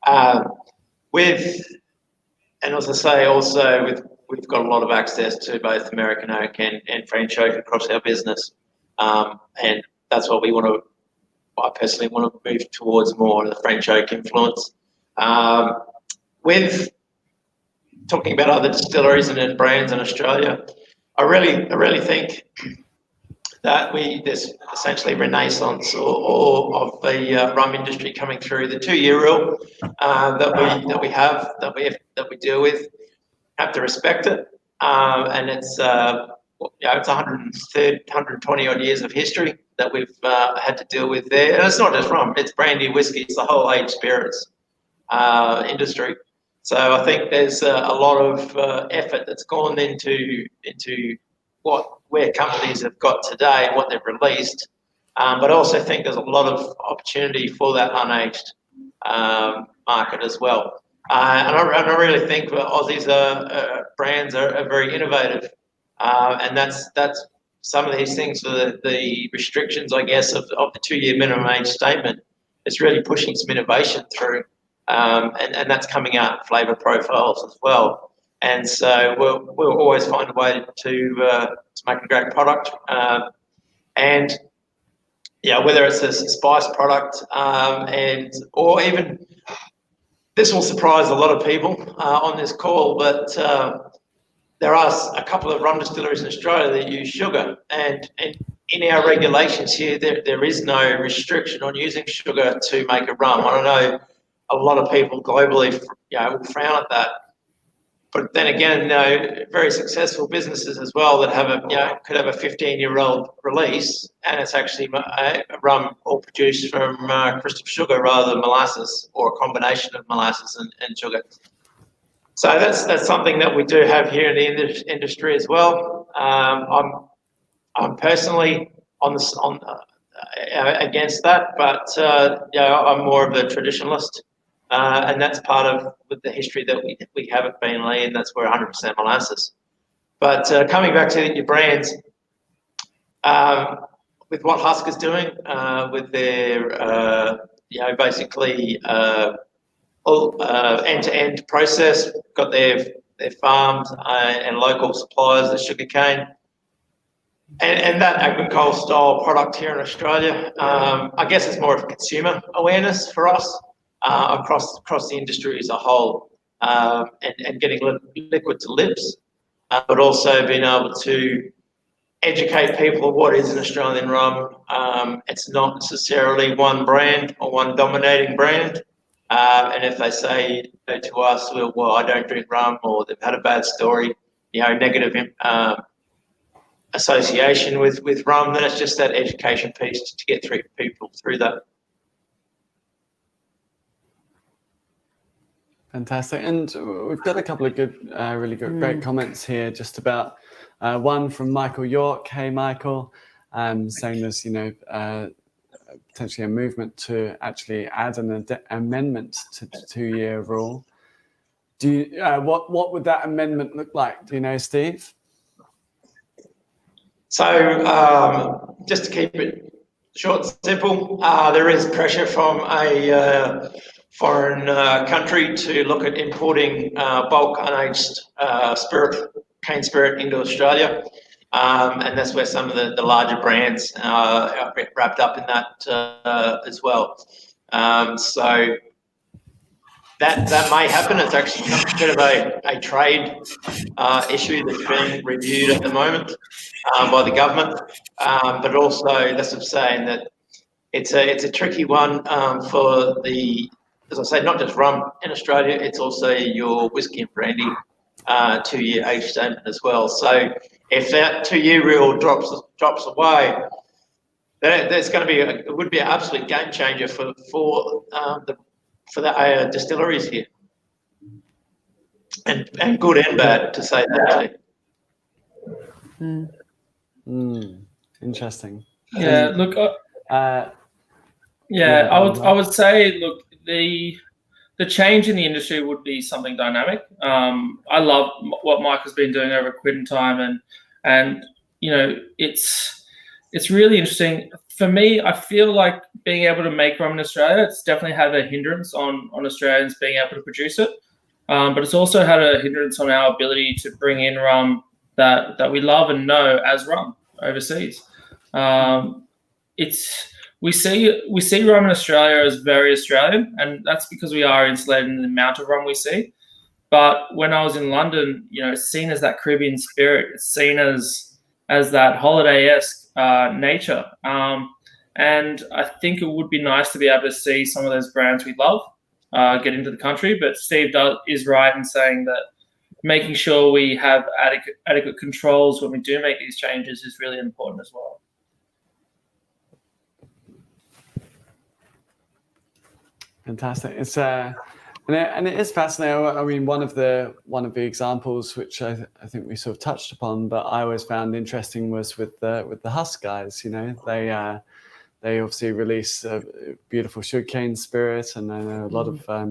And as I say, also we've got a lot of access to both American oak and French oak across our business, and that's what we want to. I personally want to move towards more of the French oak influence. With talking about other distilleries and brands in Australia, I really think that there's essentially renaissance or of the rum industry coming through. The 2-year rule that we deal with, have to respect it, and it's it's 120 odd years of history that we've had to deal with there. And it's not just rum; it's brandy, whiskey, it's the whole aged spirits industry. So I think there's a lot of effort that's gone into where companies have got today and what they've released. But I also think there's a lot of opportunity for that unaged market as well. And I really think that Aussies brands are very innovative, and that's some of these things for the restrictions, I guess, of the 2-year minimum age statement. It's really pushing some innovation through. And that's coming out in flavour profiles as well. And so we'll always find a way to make a great product. And yeah, whether it's a spice product or even, this will surprise a lot of people on this call, but there are a couple of rum distilleries in Australia that use sugar, and in our regulations here, there is no restriction on using sugar to make a rum. I don't know. A lot of people globally, will frown at that. But then again, very successful businesses as well that have could have a 15-year-old release, and it's actually a rum all produced from crystal sugar rather than molasses, or a combination of molasses and sugar. So that's something that we do have here in the industry as well. I'm personally against that, but I'm more of a traditionalist. and that's part of with the history that we have at Beenleigh, and that's where 100% molasses. But coming back to your brands, with what Husk is doing, with their basically all end-to-end process, got their farms and local suppliers, the sugarcane, and that agricole style product here in Australia. I guess it's more of consumer awareness for us across the industry as a whole, and getting liquid to lips, but also being able to educate people of what is an Australian rum. It's not necessarily one brand or one dominating brand. And if they say to us, well, I don't drink rum, or they've had a bad story, negative association with rum, then it's just that education piece to get people through that. Fantastic. And we've got a couple of good, really good, great comments here, just about one from Michael York. Hey, Michael, saying there's, potentially a movement to actually add an amendment to the 2-year rule. Do you, what would that amendment look like? Do you know, Steve? So just to keep it short and simple, there is pressure from a foreign country to look at importing bulk unaged cane spirit into Australia. And that's where some of the larger brands are wrapped up in that as well. So that may happen. It's actually a bit of a trade issue that's being reviewed at the moment by the government. But also, that's what I'm saying, that it's a tricky one for as I say, not just rum in Australia, it's also your whiskey and brandy 2-year age statement as well. So if that 2-year rule drops away, there's going to be it would be an absolute game changer for the distilleries here, and good and bad, to say that too. Interesting. Yeah, look. I would say, look, the change in the industry would be something dynamic. I love what Mike has been doing over at Quid and Time, and it's really interesting. For me, I feel like being able to make rum in Australia, it's definitely had a hindrance on Australians being able to produce it, but it's also had a hindrance on our ability to bring in rum that we love and know as rum overseas. We see rum in Australia as very Australian, and that's because we are insulated in the amount of rum we see. But when I was in London, it's seen as that Caribbean spirit. It's seen as that holiday-esque nature. And I think it would be nice to be able to see some of those brands we love get into the country. But Steve is right in saying that making sure we have adequate controls when we do make these changes is really important as well. Fantastic. It's and it is fascinating. I mean, one of the examples which I think we sort of touched upon, but I always found interesting, was with the Husk guys. They obviously release a beautiful sugarcane spirit, and I know a lot of. I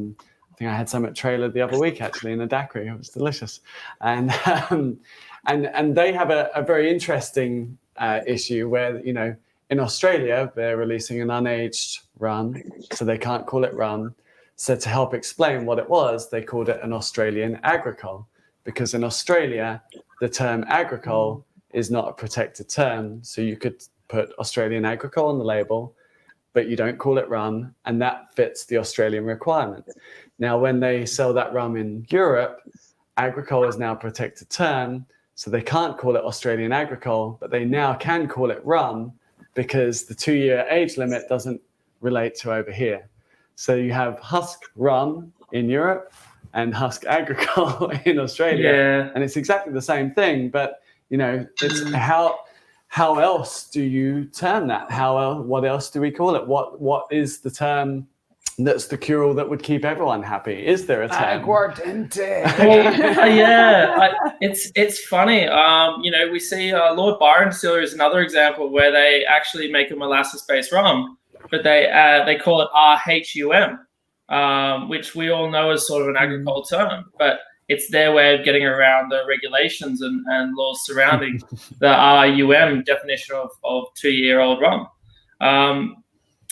think I had some at Trailer the other week, actually, in a daiquiri. It was delicious, and they have a very interesting issue where in Australia they're releasing an unaged rum, so they can't call it rum. So to help explain what it was, they called it an Australian agricole, because in Australia the term agricole is not a protected term. So you could put Australian agricole on the label, but you don't call it rum, and that fits the Australian requirement. Now, when they sell that rum in Europe, agricole is now a protected term, so they can't call it Australian agricole, but they now can call it rum because the 2-year age limit doesn't relate to over here. So you have Husk rum in Europe and Husk agricole in Australia, and it's exactly the same thing, but it's how else do you term that? What else do we call it? What is the term that's the cure-all that would keep everyone happy? Is there a term? Aguardiente. It's funny. We see Lord Byron Distillery is another example where they actually make a molasses-based rum, but they call it RHUM. which we all know is sort of an agricultural term, but it's their way of getting around the regulations and laws surrounding the RUM definition of 2-year-old rum.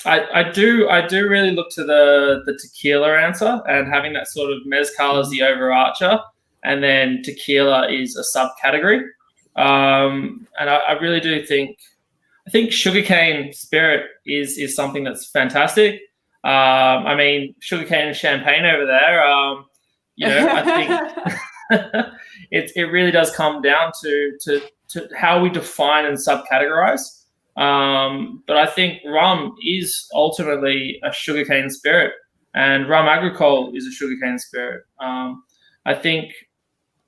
I do really look to the tequila answer, and having that sort of mezcal as the overarcher, and then tequila is a subcategory. And I really do think sugarcane spirit is something that's fantastic. I mean, sugarcane and champagne over there. I think it really does come down to how we define and subcategorize. But I think rum is ultimately a sugarcane spirit, and rum agricole is a sugarcane spirit. I think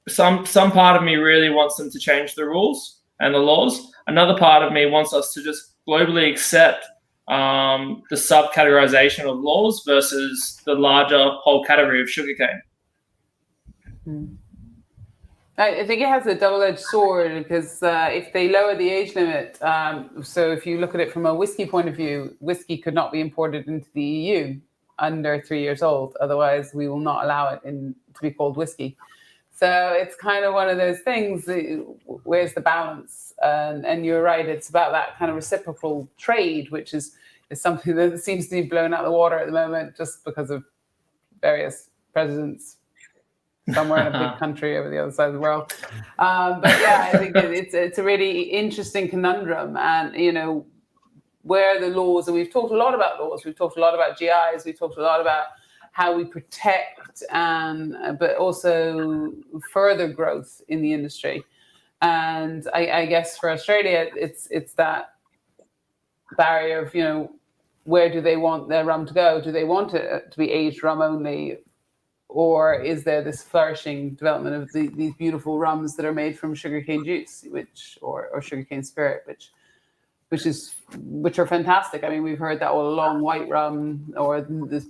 some part of me really wants them to change the rules and the laws. Another part of me wants us to just globally accept the subcategorization of laws versus the larger whole category of sugarcane. I think it has a double-edged sword, because if they lower the age limit, so if you look at it from a whiskey point of view, whiskey could not be imported into the EU under 3 years old. Otherwise, we will not allow it to be called whiskey. So it's kind of one of those things. Where's the balance? And you're right. It's about that kind of reciprocal trade, which is something that seems to be blown out of the water at the moment, just because of various presidents somewhere in a big country over the other side of the world. But yeah, I think it's a really interesting conundrum, and where are the laws? And we've talked a lot about laws. We've talked a lot about GIs. We've talked a lot about how we protect, but also further growth in the industry. And I guess for Australia, it's that barrier of where do they want their rum to go? Do they want it to be aged rum only? Or is there this flourishing development of these beautiful rums that are made from sugarcane juice, or sugarcane spirit, which are fantastic? I mean, we've heard that all along. White rum, or this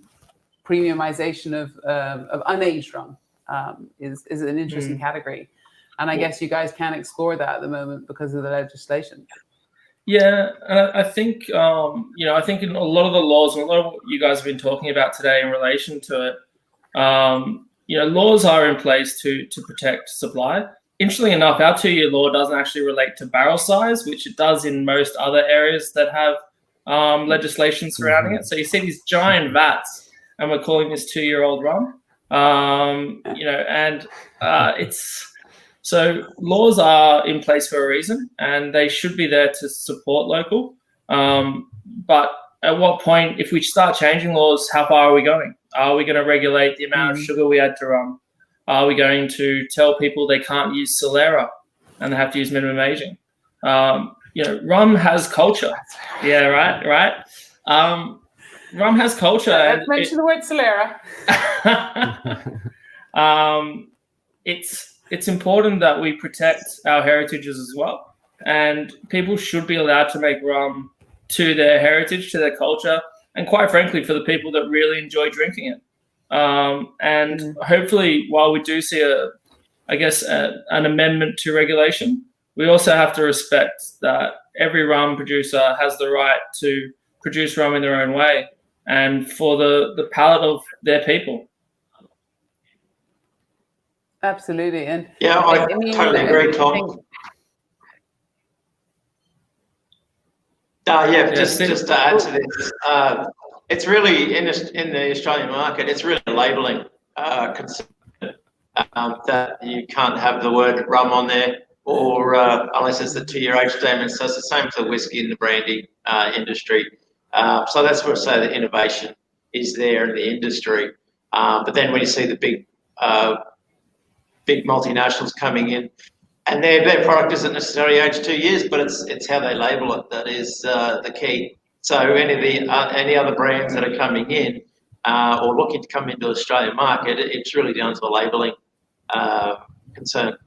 premiumization of unaged rum, is an interesting category, and I guess you guys can't explore that at the moment because of the legislation. Yeah, and I think I think in a lot of the laws, and a lot of what you guys have been talking about today in relation to it. Laws are in place to protect supply. Interestingly enough, our 2-year law doesn't actually relate to barrel size, which it does in most other areas that have legislation surrounding it. So you see these giant vats, and we're calling this 2-year-old rum. So laws are in place for a reason, and they should be there to support local. But at what point, if we start changing laws, how far are we going? Are we going to regulate the amount of sugar we add to rum? Are we going to tell people they can't use Solera and they have to use minimum aging? Rum has culture. Yeah, right. Rum has culture. Let's mention the word Solera. It's important that we protect our heritages as well, and people should be allowed to make rum to their heritage, to their culture, and quite frankly, for the people that really enjoy drinking it. And hopefully, while we do see an amendment to regulation, we also have to respect that every rum producer has the right to produce rum in their own way and for the palate of their people. Absolutely. And yeah, I totally agree, Tom. Just to add to this, it's really in the Australian market, it's really a labelling concern that you can't have the word rum on there, or unless it's the 2-year age statement. So it's the same for the whiskey and the brandy industry. So that's where I say the innovation is there in the industry. But then when you see the big multinationals coming in, and their product isn't necessarily aged 2 years, but it's how they label it that is the key. So any other brands that are coming in or looking to come into the Australian market, it's really down to the labelling concern.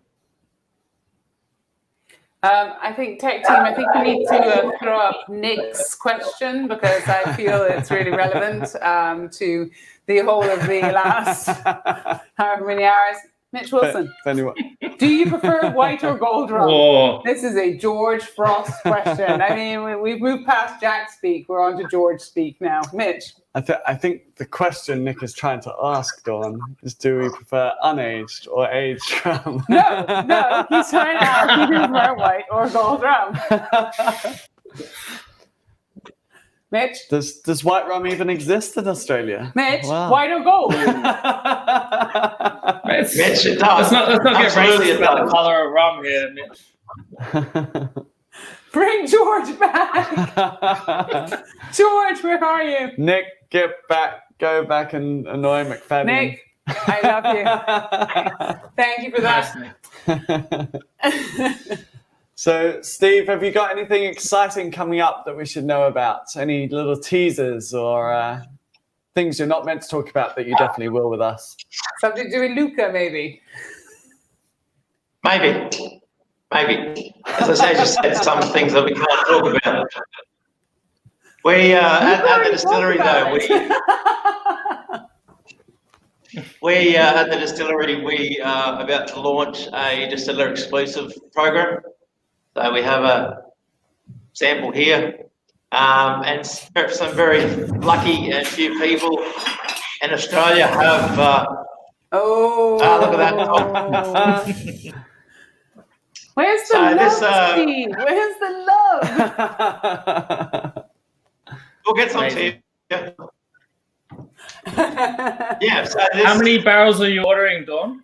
I think tech team, we need to throw up Nick's question, because I feel it's really relevant to the whole of the last however many hours. Mitch Wilson. If anyone. Do you prefer white or gold rum? Or This is a George Frost question. I mean, we've moved past Jack speak. We're on to George speak now. Mitch. I think the question Nick is trying to ask, Dawn, is do we prefer unaged or aged rum? No. He's trying to ask you to prefer white or gold rum. Mitch? Does white rum even exist in Australia? Mitch, Wow. white or gold? Mitch, it does. let's not get Absolutely, racist it about the does. colour of rum here, Mitch. Bring George back. George, where are you? Nick, get back. Go back and annoy McFadden. Nick, I love you. Thank you for that. So, Steve, have you got anything exciting coming up that we should know about? Any little teasers or things you're not meant to talk about that you definitely will with us? Something to do with Luca, maybe. Maybe. As I say, just said some things that we can't talk about. We at the distillery though, we at the distillery we are about to launch a distiller exclusive program. So we have a sample here, and some very lucky and few people in Australia have. Look at that! Where's the love, Steve? Where's the love? We'll get some to you. Yeah. So How many barrels are you ordering, Dawn?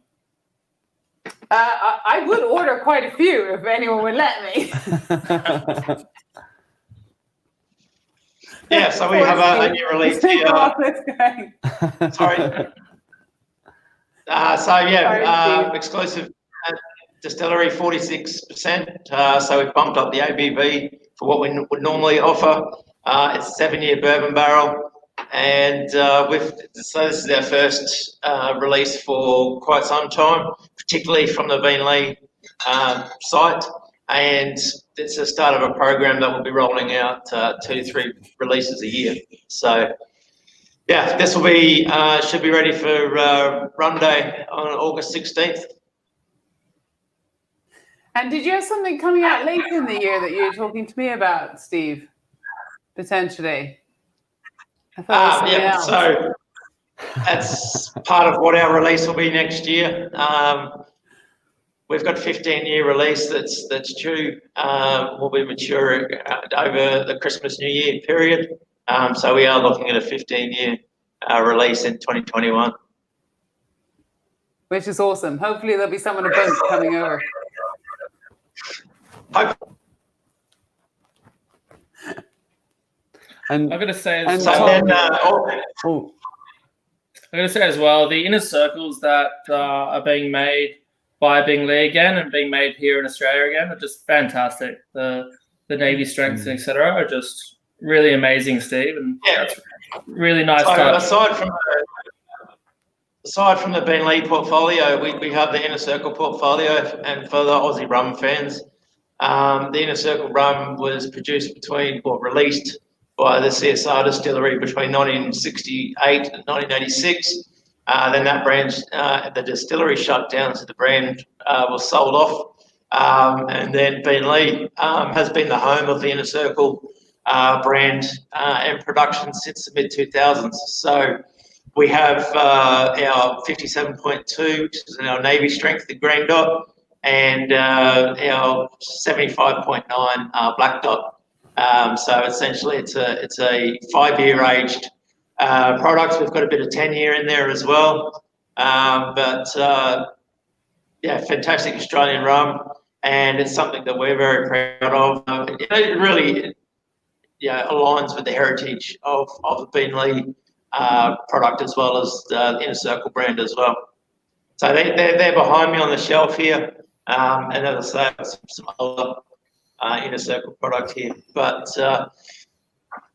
I would order quite a few if anyone would let me. Yeah, so we have a new release here. Sorry. Exclusive distillery, 46%. So we've bumped up the ABV for what we would normally offer. It's a 7-year bourbon barrel. And so this is our first release for quite some time, particularly from the Beenleigh site. And it's the start of a program that will be rolling out 2 to 3 releases a year. So, yeah, this will be should be ready for Rum Day on August 16th. And did you have something coming out late in the year that you were talking to me about, Steve? Potentially. So that's part of what our release will be next year. We've got a 15-year release that's due. Will be mature over the Christmas New Year period. So we are looking at a 15-year release in 2021. Which is awesome. Hopefully there'll be someone a boat coming over. I'm going to say as well, the inner circles that are being made by Beenleigh again and being made here in Australia again are just fantastic. The Navy strengths, etc., are just really amazing, Steve, and that's really nice. So aside from the Beenleigh portfolio, we have the Inner Circle portfolio, and for the Aussie rum fans, the Inner Circle rum was released by the CSR distillery between 1968 and 1986. Then that brand, the distillery shut down, so the brand was sold off. And then Beenleigh has been the home of the Inner Circle brand and production since the mid-2000s. So we have our 57.2, which is our Navy strength, the green dot, and our 75.9 black dot. So essentially, it's a 5-year aged product. We've got a bit of 10-year in there as well. Fantastic Australian rum, and it's something that we're very proud of. It really aligns with the heritage of the Beenleigh product as well as the Inner Circle brand as well. So they're behind me on the shelf here, and as I say, some other Inner Circle product here. But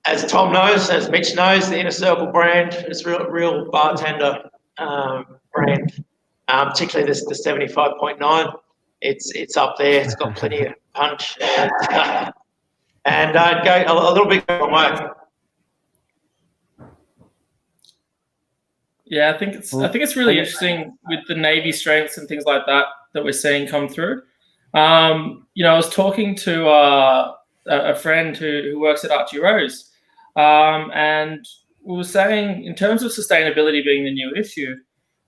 as Tom knows, as Mitch knows, the Inner Circle brand is real bartender brand, particularly the 75.9. It's up there. It's got plenty of punch, and go a little bit away. Yeah, I think it's really interesting with the Navy strengths and things like that we're seeing come through. I was talking to a friend who works at Archie Rose, and we were saying in terms of sustainability being the new issue,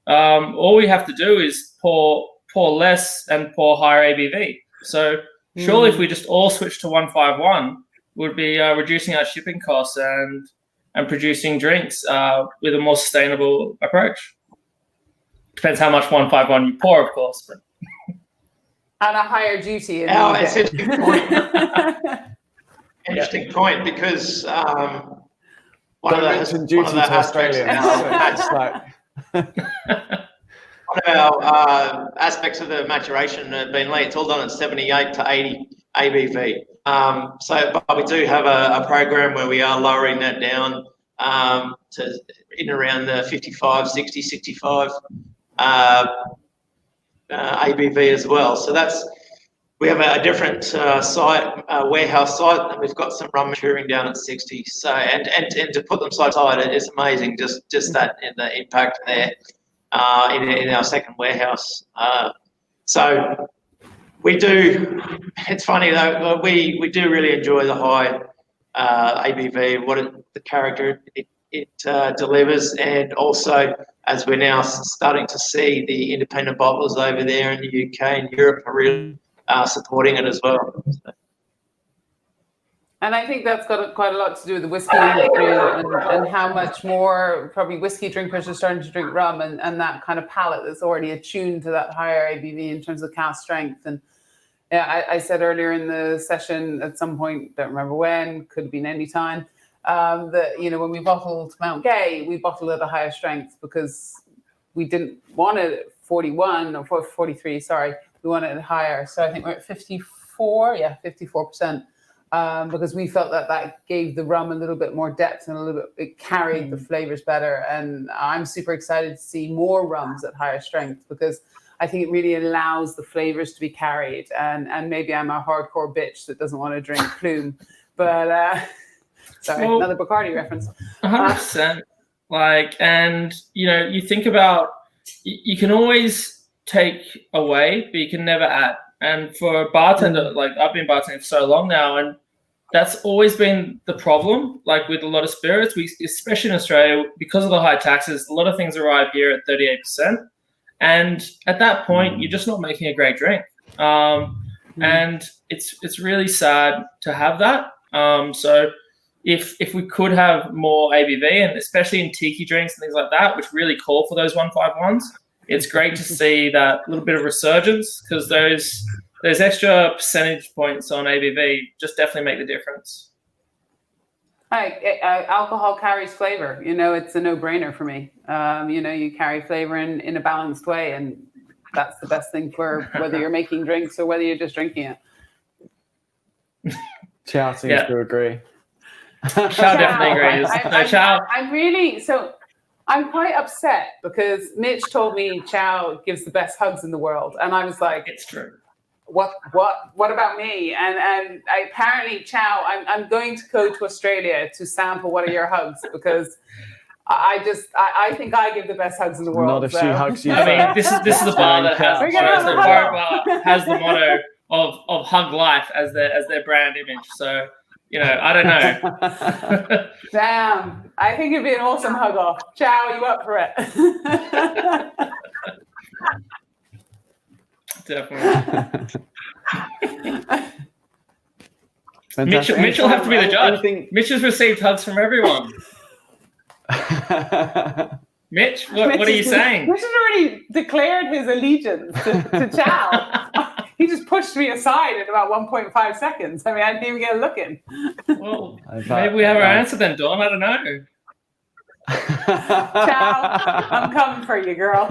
all we have to do is pour less and pour higher ABV. So surely if we just all switch to 151, we'd be reducing our shipping costs and producing drinks with a more sustainable approach. Depends how much 151 you pour, of course. But. And a higher duty. It's an interesting point. Interesting point, because one of the aspects of the maturation at Beenleigh, it's all done at 78 to 80 ABV. But we do have a program where we are lowering that down to in around the 55, 60, 65 ABV as well. So we have a different site, warehouse site, and we've got some rum maturing down at 60. So and to put them side by side, it is amazing. Just that and the impact there in our second warehouse. So we do. It's funny though. We do really enjoy the high ABV, the character it delivers, and also as we're now starting to see the independent bottlers over there in the UK and Europe are really supporting it as well. And I think that's got quite a lot to do with the whiskey industry and how much more probably whiskey drinkers are starting to drink rum and that kind of palate that's already attuned to that higher ABV in terms of cask strength. And yeah, I said earlier in the session at some point, don't remember when, could have been any time, that, when we bottled Mount Gay, we bottled at a higher strength because we didn't want it at 41 or 43, sorry. We wanted it higher. So I think we're at 54%. Because we felt that gave the rum a little bit more depth and it carried the flavors better. And I'm super excited to see more rums at higher strength because I think it really allows the flavors to be carried. And maybe I'm a hardcore bitch that doesn't want to drink Plume, but sorry, another Bacardi reference. 100%. You think about, you can always take away, but you can never add. And for a bartender, I've been bartending for so long now, and that's always been the problem. With a lot of spirits, especially in Australia, because of the high taxes, a lot of things arrive here at 38%. And at that point, you're just not making a great drink. And it's really sad to have that. So if we could have more ABV, and especially in tiki drinks and things like that, which really call for those 151s, it's great to see that little bit of resurgence, because those extra percentage points on ABV just definitely make the difference. Alcohol carries flavor. It's a no-brainer for me. You carry flavor in a balanced way, and that's the best thing for whether you're making drinks or whether you're just drinking it. Chow seems to agree. Chow definitely agrees. I'm quite upset because Mitch told me Chow gives the best hugs in the world, and I was like, "It's true." What about me? And apparently, Chow, I'm going to go to Australia to sample one of your hugs because I think I give the best hugs in the world. Not if she hugs you. I mean, this is the bar that has the motto of hug life as their brand image. So. I don't know. Damn. I think it'd be an awesome hug off. Chow, are you up for it? Definitely. Mitch will have to be the judge. Mitch has received hugs from everyone. Mitch, what are you saying? Mitch has already declared his allegiance to Chow. He just pushed me aside in about 1.5 seconds. I mean, I didn't even get a look in. Well, maybe we have our answer then, Dawn. I don't know. Chow, I'm coming for you, girl.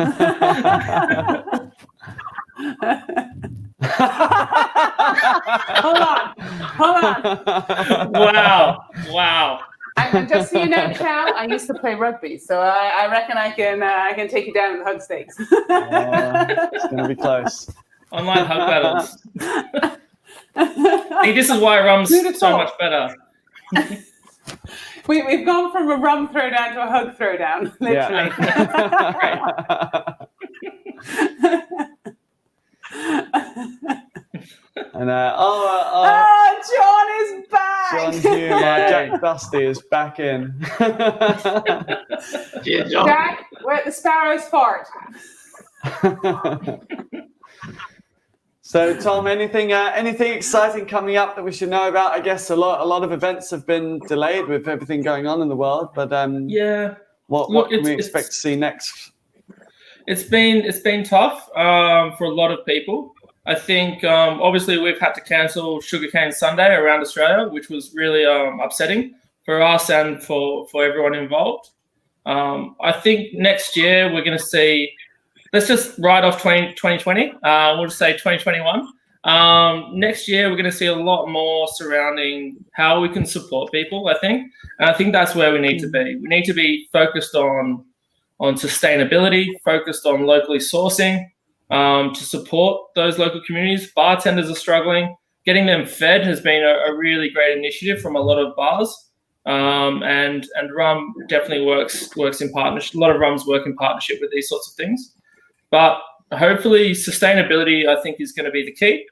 Hold on. Wow. And just so you know, Chow, I used to play rugby, so I reckon I can take you down in the hug stakes. It's going to be close. Online hug battles. See, this is why rum's so much better. We've gone from a rum throwdown to a hug throwdown, literally. And John is back. John Hume, Jack Dusty is back in. Yeah, John. Jack, where the sparrows fart. So, Tom, anything exciting coming up that we should know about? I guess a lot of events have been delayed with everything going on in the world, but what can we expect to see next? It's been tough for a lot of people. I think obviously we've had to cancel Sugarcane Sunday around Australia, which was really upsetting for us and for everyone involved. I think next year we're going to see. Let's just write off 2020. We'll just say 2021. Next year, we're going to see a lot more surrounding how we can support people, I think. And I think that's where we need to be. We need to be focused on sustainability, focused on locally sourcing to support those local communities. Bartenders are struggling. Getting them fed has been a really great initiative from a lot of bars. And rum definitely works in partnership. A lot of rums work in partnership with these sorts of things. But hopefully sustainability, I think, is going to be the key,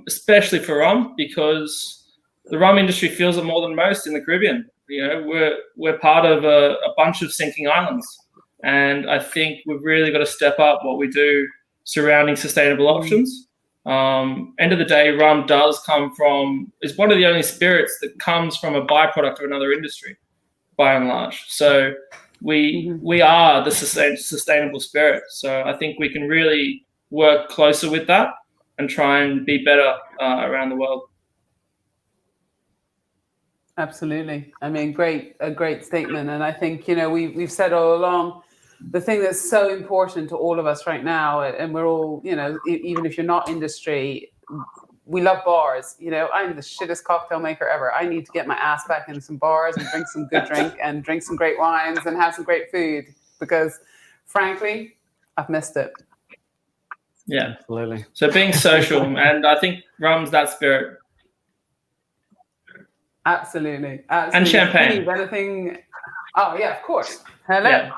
especially for rum, because the rum industry feels it more than most in the Caribbean. You know, we're part of a bunch of sinking islands, and I think we've really got to step up what we do surrounding sustainable options. End of the day, rum is one of the only spirits that comes from a byproduct of another industry, by and large. So we are the sustainable spirit. So I think we can really work closer with that and try and be better around the world. Absolutely. I mean, a great statement. And I think, we've said all along, the thing that's so important to all of us right now, and we're all, even if you're not industry, we love bars. I'm the shittest cocktail maker ever. I need to get my ass back in some bars and drink some good drink and drink some great wines and have some great food, because frankly, I've missed it. Yeah, absolutely. So being social, and I think rum's that spirit. Absolutely. And champagne. Anything? Oh yeah, of course. Hello. Yeah.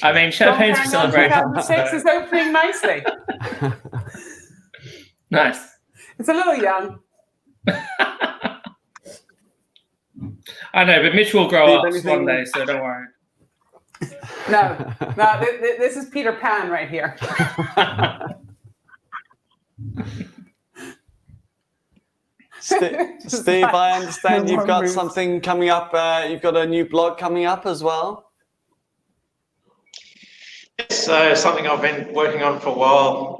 I mean, champagne's for celebration. 2006 is opening nicely. Nice. It's a little young. I know, but Mitch will grow up one day, so don't worry. No, this is Peter Pan right here. Steve, I understand you've got something coming up. You've got a new blog coming up as well. So something I've been working on for a while,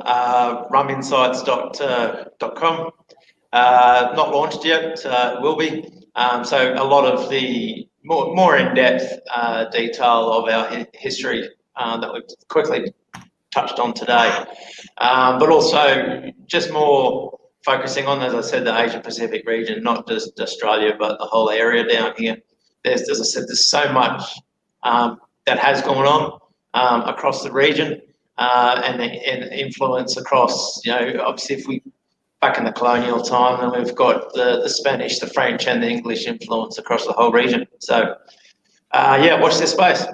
ruminsights.com. Not launched yet, it will be. So a lot of the more in-depth detail of our history that we've quickly touched on today, but also just more focusing on, as I said, the Asia Pacific region, not just Australia, but the whole area down here. As I said, there's so much that has gone on across the region and influence across, obviously if we back in the colonial time, and we've got the Spanish, the French and the English influence across the whole region. So watch this space.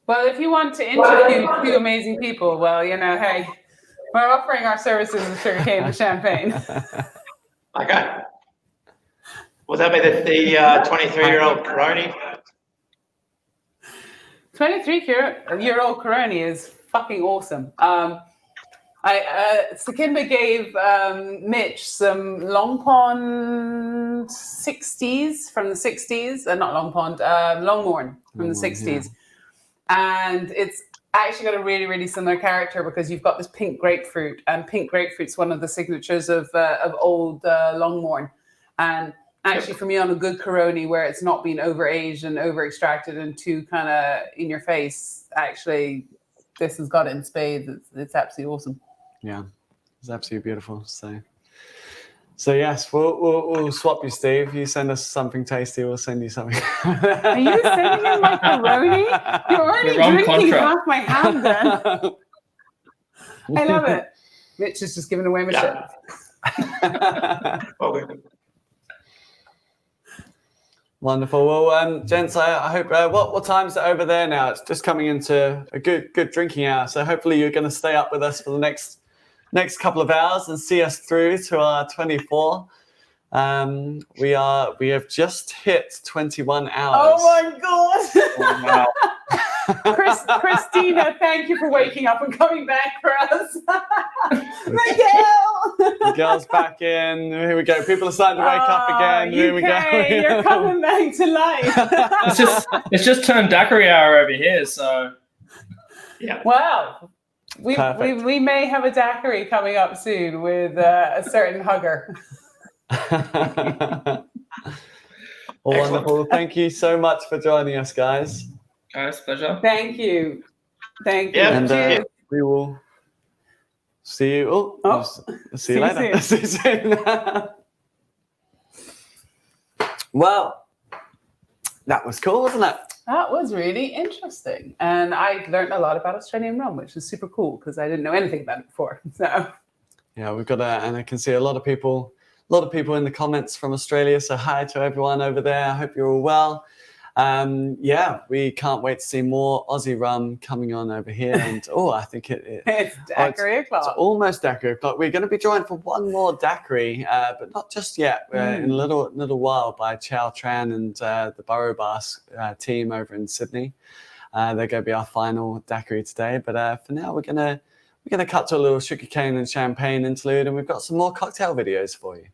Well, if you want to interview two amazing people, well, hey, we're offering our services of sugarcane and champagne. Okay. Will that be the 23-year-old Coroni? 23-year-old Coroni is fucking awesome. Sakimba gave Mitch some Long Pond 60s from the 60s, not Long Pond, Longmorn from the 60s. Yeah. And it's actually got a really, really similar character, because you've got this pink grapefruit, and pink grapefruit's one of the signatures of old Longmorn. And actually, for me, on a good Coroni where it's not been over-aged and over-extracted and too kind of in your face, actually, this has got it in spades. It's absolutely awesome. Yeah, it's absolutely beautiful. So yes, we'll swap you, Steve. You send us something tasty, we'll send you something. Are you sending me my Coroni? You're already drinking half my hand then. I love it. Mitch is just giving away my shit. Wonderful. Well, gents, I hope. What time is it over there now? It's just coming into a good drinking hour. So hopefully you're going to stay up with us for the next couple of hours and see us through to our 24. We have just hit 21 hours. Oh my God! Wow. Christina, thank you for waking up and coming back for us. Miguel! The girl's back in. Here we go. People are starting to wake up again. Here we go. You're coming back to life. It's just turned daiquiri hour over here, so Yeah. Wow. We may have a daiquiri coming up soon with a certain hugger. Well, wonderful. Thank you so much for joining us, guys. guys, pleasure. Thank you. Thank you. Yeah. And we will see you. See you later. See you soon. Well, that was cool, wasn't it? That was really interesting. And I learned a lot about Australian rum, which is super cool because I didn't know anything about it before. So yeah, we've got and I can see a lot of people in the comments from Australia. So hi to everyone over there. I hope you're all well. Yeah, we can't wait to see more Aussie rum coming on over here. And I think it's daiquiri o'clock. It's almost daiquiri o'clock. We're going to be joined for one more daiquiri, but not just yet. We're in a little while by Chow Tran and the Burrow Bass team over in Sydney. They're going to be our final daiquiri today. But for now, we're going to cut to a little sugarcane and champagne interlude, and we've got some more cocktail videos for you.